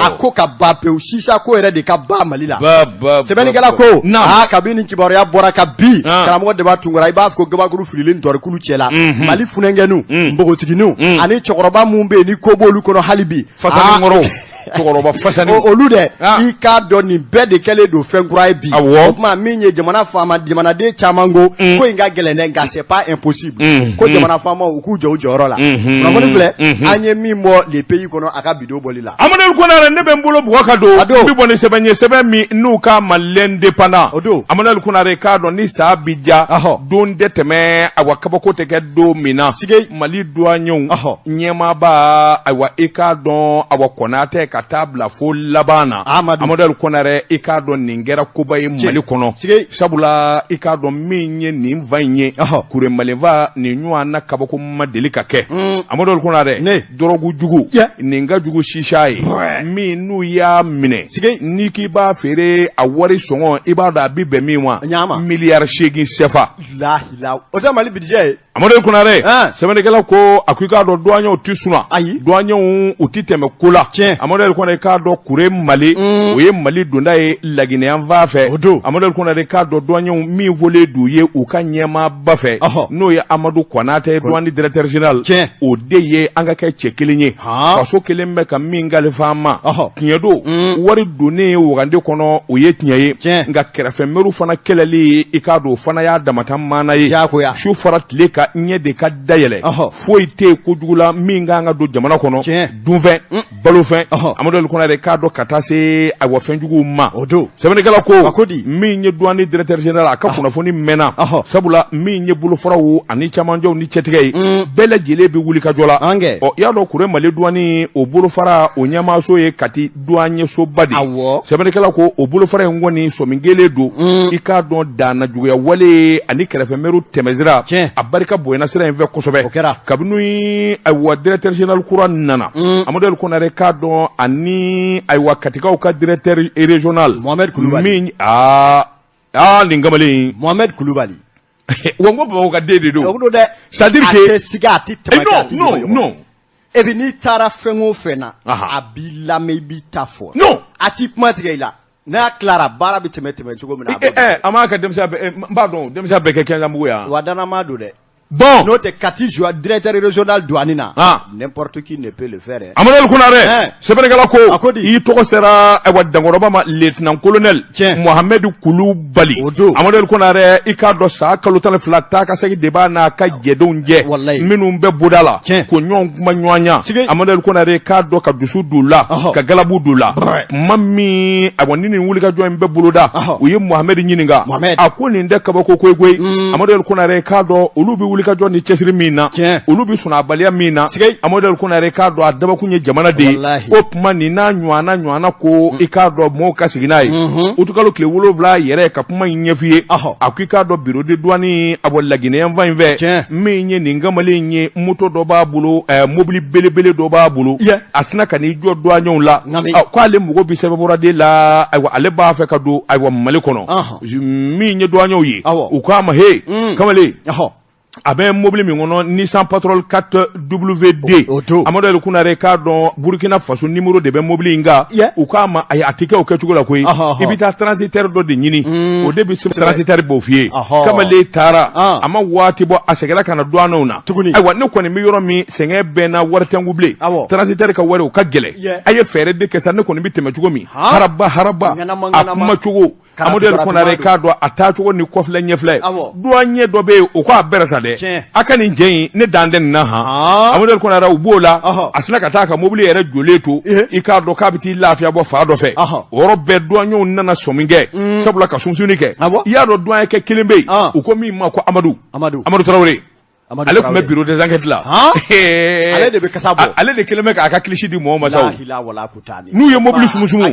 a ko ka ban pewu sisa ko yɛrɛ de ka ban Mali la sɛbɛnnikɛla ko kabini ni kibaruya bɔra ka bi karamɔgɔ de b'a tunkara i b'a fɔ ko gabakuru fililen dɔrikulu cɛla Mali funɛnkɛninw npogotigininw ani cɛkɔrɔba mun bɛ yen ni ko b'olu kɔnɔ hali bi fasanikɔrɔ cɛkɔrɔba fasani olu dɛ i k'a dɔn nin bɛɛ de kɛlen don fɛn kura ye bi o tuma min ye jamana faama jamanaden caman ko in ka gɛlɛn dɛ nka c'est pas impossible ko jamana faamaw u k'u jɔ u jɔyɔrɔ la kunnafoni filɛ an ye min bɔ le pays kɔnɔ a ka bidon bɔli la Amadou Konare ne bɛ n bolo bugɔ ka don n bɛ bɔ ni sɛbɛn ye sɛbɛn min n'u ka Malien dépendant Amadou Konare k'a dɔn ni sa bi ja don tɛ tɛmɛ awa kabako tɛ kɛ don min na Mali douaniers ɲɛmaaba awa i k'a dɔn awa Konatɛ ka taa bila fo laban na Amadou Konare i k'a dɔn nin kɛra koba ye Mali kɔnɔ sabula i k'a dɔn min ye nin va in ye kure malenva nin ɲɔgɔn na kabako ma deli ka kɛ Amadou Konare dɔrɔgu jugu nin ka jugu sisa ye min n'u y'a minɛ n'i k'i b'a feere a wari sɔngɔ i b'a dɔn a bi bɛn min ma miliyari 8 CFA o tɛ Mali budget ye Amadou Konare sɛbɛnnikɛla ko a ko i k'a dɔn douaniers tɛ suna douaniers u tɛ tɛmɛ ko la Amadou Konare k'a dɔn kure Mali o ye Mali donda ye laginɛyan fan fɛ Amadou Konare k'a dɔn douaniers min volen d'u ye u ka ɲɛmaaba fɛ n'o ye Amadou Konatɛ douane directeur général o de ye an ka kɛ cɛ kelen ye faso kelen bɛ ka min kalifa ma tiɲɛ don wari donnen wagande kɔnɔ o ye tiɲɛ ye nka kɛrɛfɛ mɛriw fana kɛlɛli i k'a dɔn o fana y'a damata maana ye su fara tile ka ɲɛ de ka dayɛlɛ foyi tɛ yen kojugu la min kan ka don jamana kɔnɔ dunfɛn balofɛn Amadou Konare k'a dɔn ka taa se awa fɛnjuguw ma sɛbɛnnikɛla ko min ye douane directeur général a ka kunnafoni mɛnna sabula min ye bolofaraw ani camanjɛw ni cɛtigɛ ye bɛɛ lajɛlen bɛ wuli ka jɔ la y'a dɔn kure Mali douane o bolofara o ɲɛmaaso ye Kati douanier-soba de sɛbɛnnikɛla ko o bolofara in kɔni sɔmingelen don i k'a dɔn danna juguya wale ani kɛrɛfɛ mɛriw tɛmɛsira a barika bonyana sira in fɛ kosɛbɛ kabini ayiwa directeur général kura nana Amadou Konare k'a dɔn ani ayiwa Katikaw ka directeur régional Mohamed Kulubali min nin kamalen Mohamed Kulubali wa n ko Bamakɔ ka den de don c'est à dire que a tɛ sigi a tɛ tɛmɛ non et puis n'i taara fɛn o fɛn na a b'i lamɛn i b'i ta fɔ a t'i kuma tigɛ i la n'a tilara baara bɛ tɛmɛ cogo min na an b'a ka denmisɛnniya bɛɛ n b'a dɔn denmisɛnniya bɛɛ kɛ 15 ans mugu yan wa danama don dɛ Bon. N'o tɛ Kati directeur régional douane na. N'importe qui ne peut le faire. Amadou Kounare. Sɛbɛnnikɛla ko. A ko di. I tɔgɔ sera dankɔrɔba ma lieutenant colonel Mohamed Kulubali. Amadou Kounare i k'a dɔn sa kalo 12 taa ka segin de b'a n'a ka jɛdenw jɛ. Minnu bɛ boda la. Ko ɲɔgɔn kuma ɲɔgɔnya. Amadou Kounare k'a dɔn ka dusu don la. Ka galabu don la. Kuma min ni nin wulikajɔ in bɛɛ boloda. U ye Mohamed ɲininka. A ko nin tɛ kabako ko ye koyi. Amadou Kounare k'a dɔn olu bɛ wulikajɔ ni cɛsiri min na. Olu bɛ sɔnnabaliya min na. Amadou Kounare k'a dɔn a dabakun ye jamana de ye. O tuma nin n'a ɲɔgɔnna ko i k'a dɔn mɔgɔw ka segin n'a ye. Utukalo tile 7 yɛrɛ ka kuma in ɲɛf'i ye. A ko i k'a dɔn bureau de douane a bɔ Laginɛ yan fan in fɛ. Min ye nin kamalen ye moto dɔ b'a bolo mobili belebele dɔ b'a bolo. A sina ka n'i jɔ douaniers la. K'ale mago bɛ sɛbɛnfuraden la ayiwa ale b'a fɛ ka don ayiwa Mali kɔnɔ. Min ye douaniers ye. U k'a ma he kamalen. A bɛ mobili min kɔnɔ Nissan Patrol 4WD. Amadou Kounare k'a dɔn Burkina Faso numéro de bɛ mobili in kan. U k'a ma ayi a tɛ kɛ o kɛcogo la koyi. I bɛ taa transitaire dɔ de ɲini. O de bɛ se transitaire b'o f'i ye. Kamalen taara a ma waati bɔ a seginna ka na douanew na. Ayiwa ne kɔni bɛ yɔrɔ min sɛgɛn bɛɛ na wari tɛ n kun bilen. Transitaire ka wari o ka gɛlɛn. A ye fɛɛrɛ de kɛ sa ne kɔni bɛ tɛmɛ cogo min. Haraba a kuma cogo. Amadou Kounare k'a dɔn a taacogo ni kɔfilɛ ɲɛfilɛ. Douanier dɔ bɛ yen o k'a bɛrɛ sa dɛ. A ka nin jɛ in ne dan tɛ nin na han. Amadou Kounare u b'o la. A sina ka taa ka mobili yɛrɛ jɔlen to. I k'a dɔn k'a bɛ t'i lafiya bɔ fa dɔ fɛ. O yɔrɔ bɛɛ douaniers nana sɔmi kɛ. Sabula ka sunsunni kɛ. I y'a dɔn douanier kɛ kelen bɛ yen. U ko min ma ko Amadou Traoré. Ale tun bɛ bureau des enquêtes la. Ale de bɛ kasa bɔ. Ale de kelen bɛ k'a ka kilisi di mɔgɔw ma sa. N'u ye mobili sumusumu.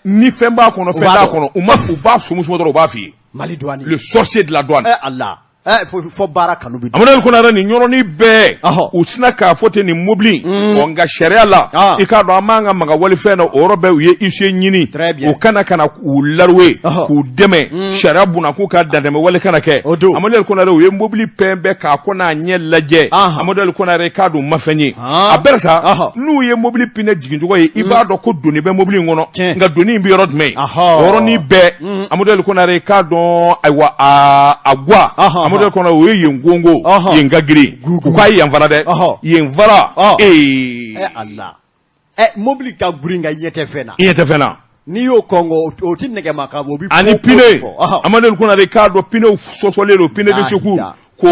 Ni fɛn b'a kɔnɔ fɛn t'a kɔnɔ u b'a sumusumu dɔrɔn u b'a f'i ye. Mali douane. Le sorcier de la douane. Allah. Fo baara kanu bi. Amadou Kounare nin yɔrɔnin bɛɛ u sina k'a fɔ ten nin mobili nka sariya la i k'a dɔn an m'an ka maga walifɛn na o yɔrɔ bɛɛ u ye huissier ɲini u kana k'u larouer k'u dɛmɛ sariya bunna k'u ka dantɛmɛ wale kana kɛ. Amadou Kounare u ye mobili pɛn bɛɛ k'a ko n'a ɲɛ lajɛ. Amadou Kounare k'a dɔn ma fɛn ye a bɛɛ sa n'u ye mobili pinɛ jigin cogo ye i b'a dɔn ko doni bɛ mobili in kɔnɔ nka doni in bɛ yɔrɔ jumɛn o yɔrɔnin bɛɛ Amadou Kounare k'a dɔn ayiwa a gwa Amadou Kounare o ye yen gongo yen ka girin u k'a ye yan fana dɛ yen fara Allah mobili ka girin nka i ɲɛ tɛ fɛn na n'i y'o kɔngɔ o ti nɛgɛma ka bɔ o bi ani pine Amadou Kounare k'a dɔn pinew sɔsɔlen don pine de secours ko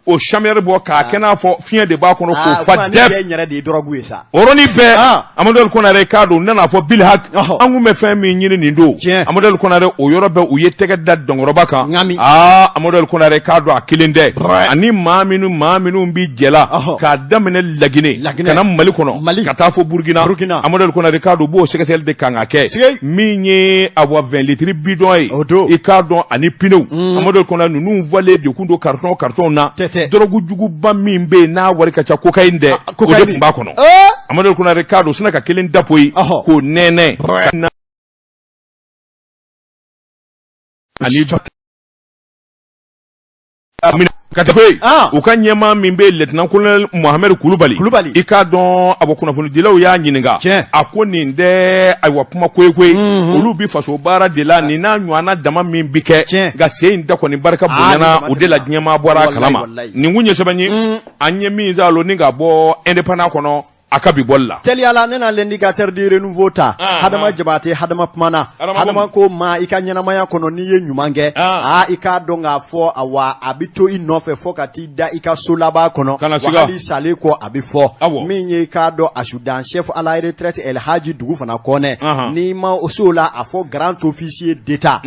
o chambre bɔ k'a kɛ n'a fɔ fiɲɛ de b'a kɔnɔ k'o fa dɛp o yɔrɔnin bɛɛ Amadou Kounare k'a don nana fɔ Bilhak an kun bɛ fɛn min ɲini nin don Amadou Kounare o yɔrɔ bɛɛ u ye tɛgɛ da dɔnkɔrɔba kan Amadou Kounare k'a dɔn a kelen tɛ ani maa minnu bi jɛla k'a daminɛ Laginɛ ka na Mali kɔnɔ ka taa fɔ Burkina Amadou Kounare k'a don b'o sɛgɛsɛgɛli de kan ka kɛ min ye a wa 20 litres bidon ye i k'a dɔn ani pinew Amadou Kounare ninnu volet de kun don carton na dɔrɔgu juguba min bɛ yen n'a wari ka ca cocaïne dɛ o de tun b'a kɔnɔ Amadou Kounare k'a don sina ka kelen dapo ye k'o nɛnɛ ani ka tafe u ka ɲɛmaa min bɛ lieutenant colonel Mohamed Kulubali i k'a dɔn a bɔ kunnafonidilaw y'a ɲininka a ko nin tɛ ayiwa kuma koyi olu bi faso baara de la nin n'a ɲɔgɔnna dama min bi kɛ nka sen in da kɔni barika bonyana o de la ɲɛmaa bɔra a kalama nin kun ye sɛbɛn ye an ye min zalo ni ka bɔ indépendant kɔnɔ a ka bi bɔli la. Teliyala ne na l'indicateur de renouveau ta hadama jabate hadama kumana hadama ko ma i ka ɲɛnamaya kɔnɔ n'i ye ɲuman kɛ i k'a dɔn k'a fɔ awa a bɛ to i nɔfɛ fɔ ka t'i da i ka so laban kɔnɔ wa hali salen kɔ a bɛ fɔ min ye i k'a dɔn adjudant chef à la retraite El Hadji Dugu fana kɔnɛ n'i ma o so la a fɔ grand officier d'état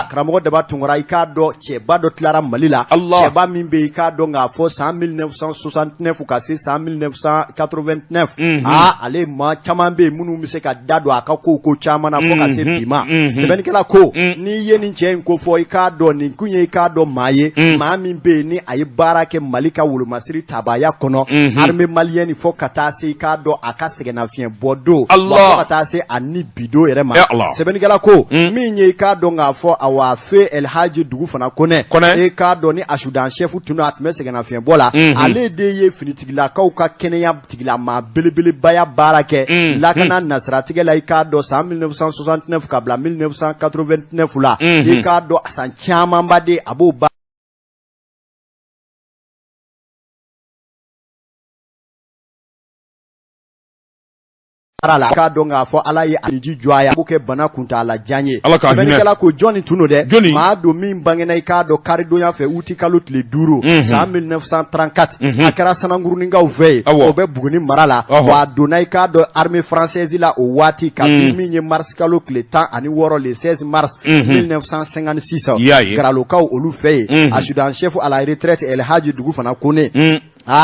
karamɔgɔ Daba Tunkara i k'a dɔn cɛba dɔ tilara Mali la cɛba min bɛ i k'a dɔn k'a fɔ san 1969 ka se san 1989 ale ma caman bɛ minnu bɛ se ka da don a ka ko caman na fɔ ka se bi ma sɛbɛnnikɛla ko n'i ye nin cɛ in ko fɔ i k'a dɔn nin kun ye i k'a dɔn maa ye maa min bɛ yen ni a ye baara kɛ Mali ka wolomasiri tabaya kɔnɔ armée malienne fɔ ka taa se i k'a dɔn a ka sɛgɛnnafiɲɛ bɔ don fɔ ka taa se a ni bido yɛrɛ ma sɛbɛnnikɛla ko min ye i k'a dɔn k'a fɔ awa fɛ El Hadji Dugu fana kɔnɛ i k'a dɔn ni adjudant chef tun a tun bɛ sɛgɛnnafiɲɛ bɔ la ale de ye finitigilakaw ka kɛnɛya tigilama belebelebaya baara kɛ lakana nasiratigɛ la i k'a dɔn san 1969 ka bila 1989 la i k'a dɔn a san camanba de a b'o la k'a dɔn k'a fɔ Ala ye aniji jɔ a ye k'o kɛ bana kuntala jan ye sɛbɛnnikɛla ko jɔnni tun don dɛ maa don min bangena I k'a dɔn karidonya fɛ uti kalo tile 5 san 1934 a kɛra sananguruninkaw fɛ ye o bɛ Buguni mara la wa a donna I k'a dɔn armée française la o waati kabini min ye mars kalo tile 16 le 16 mars 1956 Garalokaw olu fɛ ye adjudant chef à la retraite El Hadji Dugu fana Kone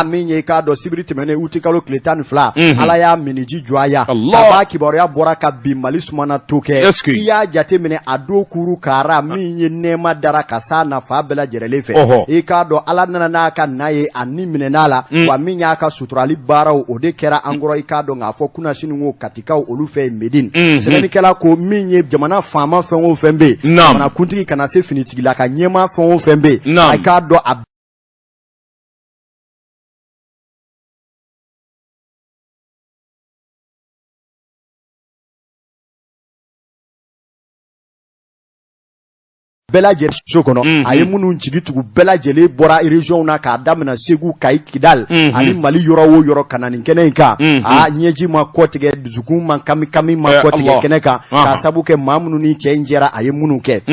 min ye I k'a dɔn sibiri tɛmɛnen uti kalo tile 12 Ala y'a miniji jɔ a ya a b'a kibaruya bɔra ka bi Mali sumana to kɛ I y'a jate minɛ a don kuru kara min ye nɛɛma dara ka s'a nafa bɛɛ lajɛlen fɛ I k'a dɔn Ala nana n'a ka na ye a ni minɛn'a la wa min y'a ka suturali baaraw o de kɛra an kɔrɔ I k'a dɔn k'a fɔ kunasini ko katikaw olu fɛ ye Médine sɛbɛnnikɛla ko min ye jamana faama fɛn o fɛn bɛ yen jamana kuntigi kana se finitigila ka ɲɛma fɛn o fɛn bɛ yen I k'a dɔn a bɛɛ lajɛlen so kɔnɔ a ye minnu jigi tugu bɛɛ lajɛlen bɔra région na k'a daminɛ Segu Kayi Kidal ani Mali yɔrɔ o yɔrɔ ka na nin kɛnɛ in kan ɲɛji ma kɔtigɛ dusukun ma kami ma kɔtigɛ kɛnɛ kan k'a sabu kɛ maa minnu ni cɛ in jɛra a ye minnu kɛ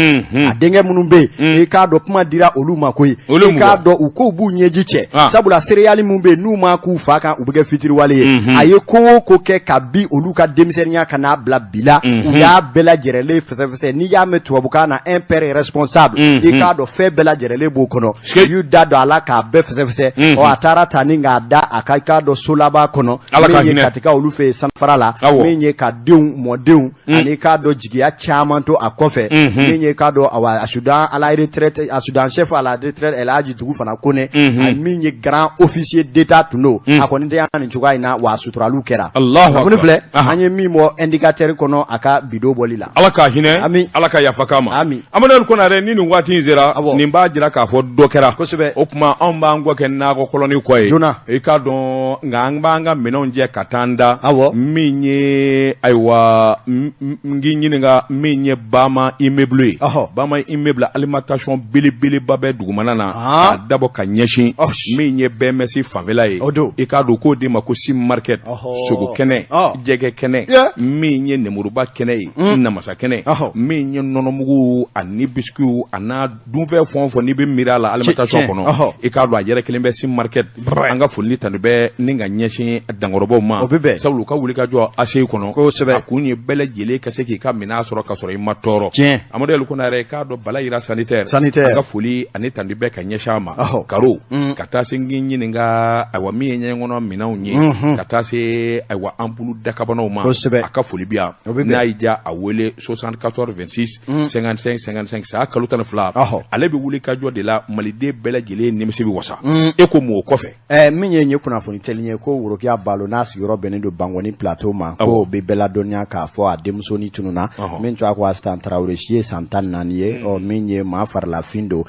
a denkɛ minnu bɛ yen I k'a dɔn kuma dira olu ma koyi I k'a dɔn u ko b'u ɲɛji cɛ sabula céréales minnu bɛ yen n'u ma k'u fa kan u bɛ kɛ fitiriwale ye a ye ko o ko kɛ ka bi olu ka denmisɛnninya ka n'a bila bi la u y'a bɛɛ lajɛlen fɛsɛfɛsɛ n'i y'a mɛn tubabukan na un père responsable I k'a dɔn fɛn bɛɛ lajɛlen b'o kɔnɔ u y'u da don a la k'a bɛɛ fɛsɛfɛsɛ a taara ta ni k'a da a ka I k'a dɔn so laban kɔnɔ min ye katikaw olu fɛ yen sanfara la min ye ka denw mɔdenw ani I k'a dɔn jigiya caman to a kɔfɛ min ye k'a dɔn adjudant à la retraite adjudant chef à la retraite El Hadji Dugu fana Kone min ye grand officier d'état tun don a kɔni tɛ yan nin cogoya in na wa a suturaliw kɛra mun filɛ an ye min bɔ indicateur kɔnɔ a ka bidon bɔli la Ala ka hinɛ Ala ka yafa k'a ma Amadu Konare ni nin waati in sera nin b'a jira k'a fɔ dɔ kɛra o tuma anw b'an kɔ kɛ nakɔ kɔlɔni kɔ ye I k'a dɔn nka an b'an ka minɛnw jɛ ka taa an da min ye ayiwa n k'i ɲininka min ye Bama immeuble ye Bama immeuble alimentation belebeleba bɛ dugumana na k'a dabɔ ka ɲɛsin min ye BMS fanfɛla ye I k'a dɔn k'o de ma ko Sim market sogo kɛnɛ jɛgɛ kɛnɛ min ye nemuruba kɛnɛ ye namasa kɛnɛ min ye nɔnɔmugu ani biscuit a n'a dunfɛn fɛn o fɛn n'i bɛ miiri a la alimentation kɔnɔ I k'a dɔn a yɛrɛ kelen bɛ Sim market an ka foli tanu bɛ ni ka ɲɛsin dankɔrɔbaw ma sabu u ka wuli ka jɔ ACI kɔnɔ a kun ye bɛɛ lajɛlen ka se k'i ka minɛn sɔrɔ ka sɔrɔ I ma tɔɔrɔ Amadu Yɛlɛ Konare k'a dɔn Bala Yira sanitaire an ka foli ani tanu bɛ ka ɲɛsin a ma karo ka taa se n k'i ɲininka ayiwa min ye ɲɛgɛn kɔnɔ minɛnw ye ka taa se ayiwa ampulu dakabanaw ma a ka foli bi yan n'a y'i diya a wele 74 26 55 55 saya kalo 12 ale bɛ wuli ka jɔ de la maliden bɛɛ lajɛlen nimisi bɛ wasa e ko mun o kɔfɛ min ye ɲɛ kunnafoni tɛli ye ko Worokiya Balo n'a sigiyɔrɔ bɛnnen don Bangoni plateau ma ko bɛ bɛɛ ladɔnniya k'a fɔ a denmusonin tununna min tun ko Astan Traoré si ye san 14 ye min ye maa farilafin don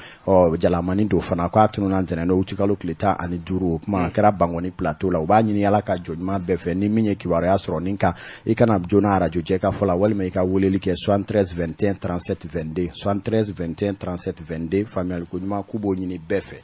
jalamani don fana k'a tununna ntɛnɛn uti kalo tile 15 o kuma a kɛra Bangoni plateau la u b'a ɲini Ala ka jɔ ɲuman bɛɛ fɛ ni min ye kibaruya sɔrɔ nin kan I kana joona radio jɛ ka fɔ la walima I ka weleli kɛ 73 21 37 22 73 21 37 22 faamuyali ko ɲuman k'u b'o ɲini bɛɛ fɛ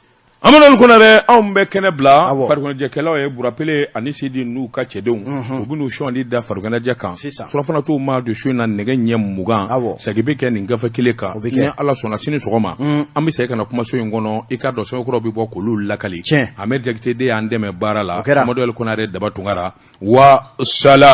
Amadu Konare anw bɛ kɛnɛ bila farikɔnɔjɛkɛlaw ye Burapele ani Sidi n'u ka cɛdenw u bɛ n'u sɔnni da farikɔnɔjɛ kan surafana t'u ma don su in na nɛgɛ ɲɛ 20 sagi bɛ kɛ nin gafe kelen kan ni Ala sɔnna sini sɔgɔma an bɛ segin ka na kumaso in kɔnɔ I k'a dɔn sɛbɛnkɔrɔw bɛ bɔ k'olu lakali Ahmed Jakite de y'an dɛmɛ baara la Amadu Yɛlɛ Konare daba tungara wa sala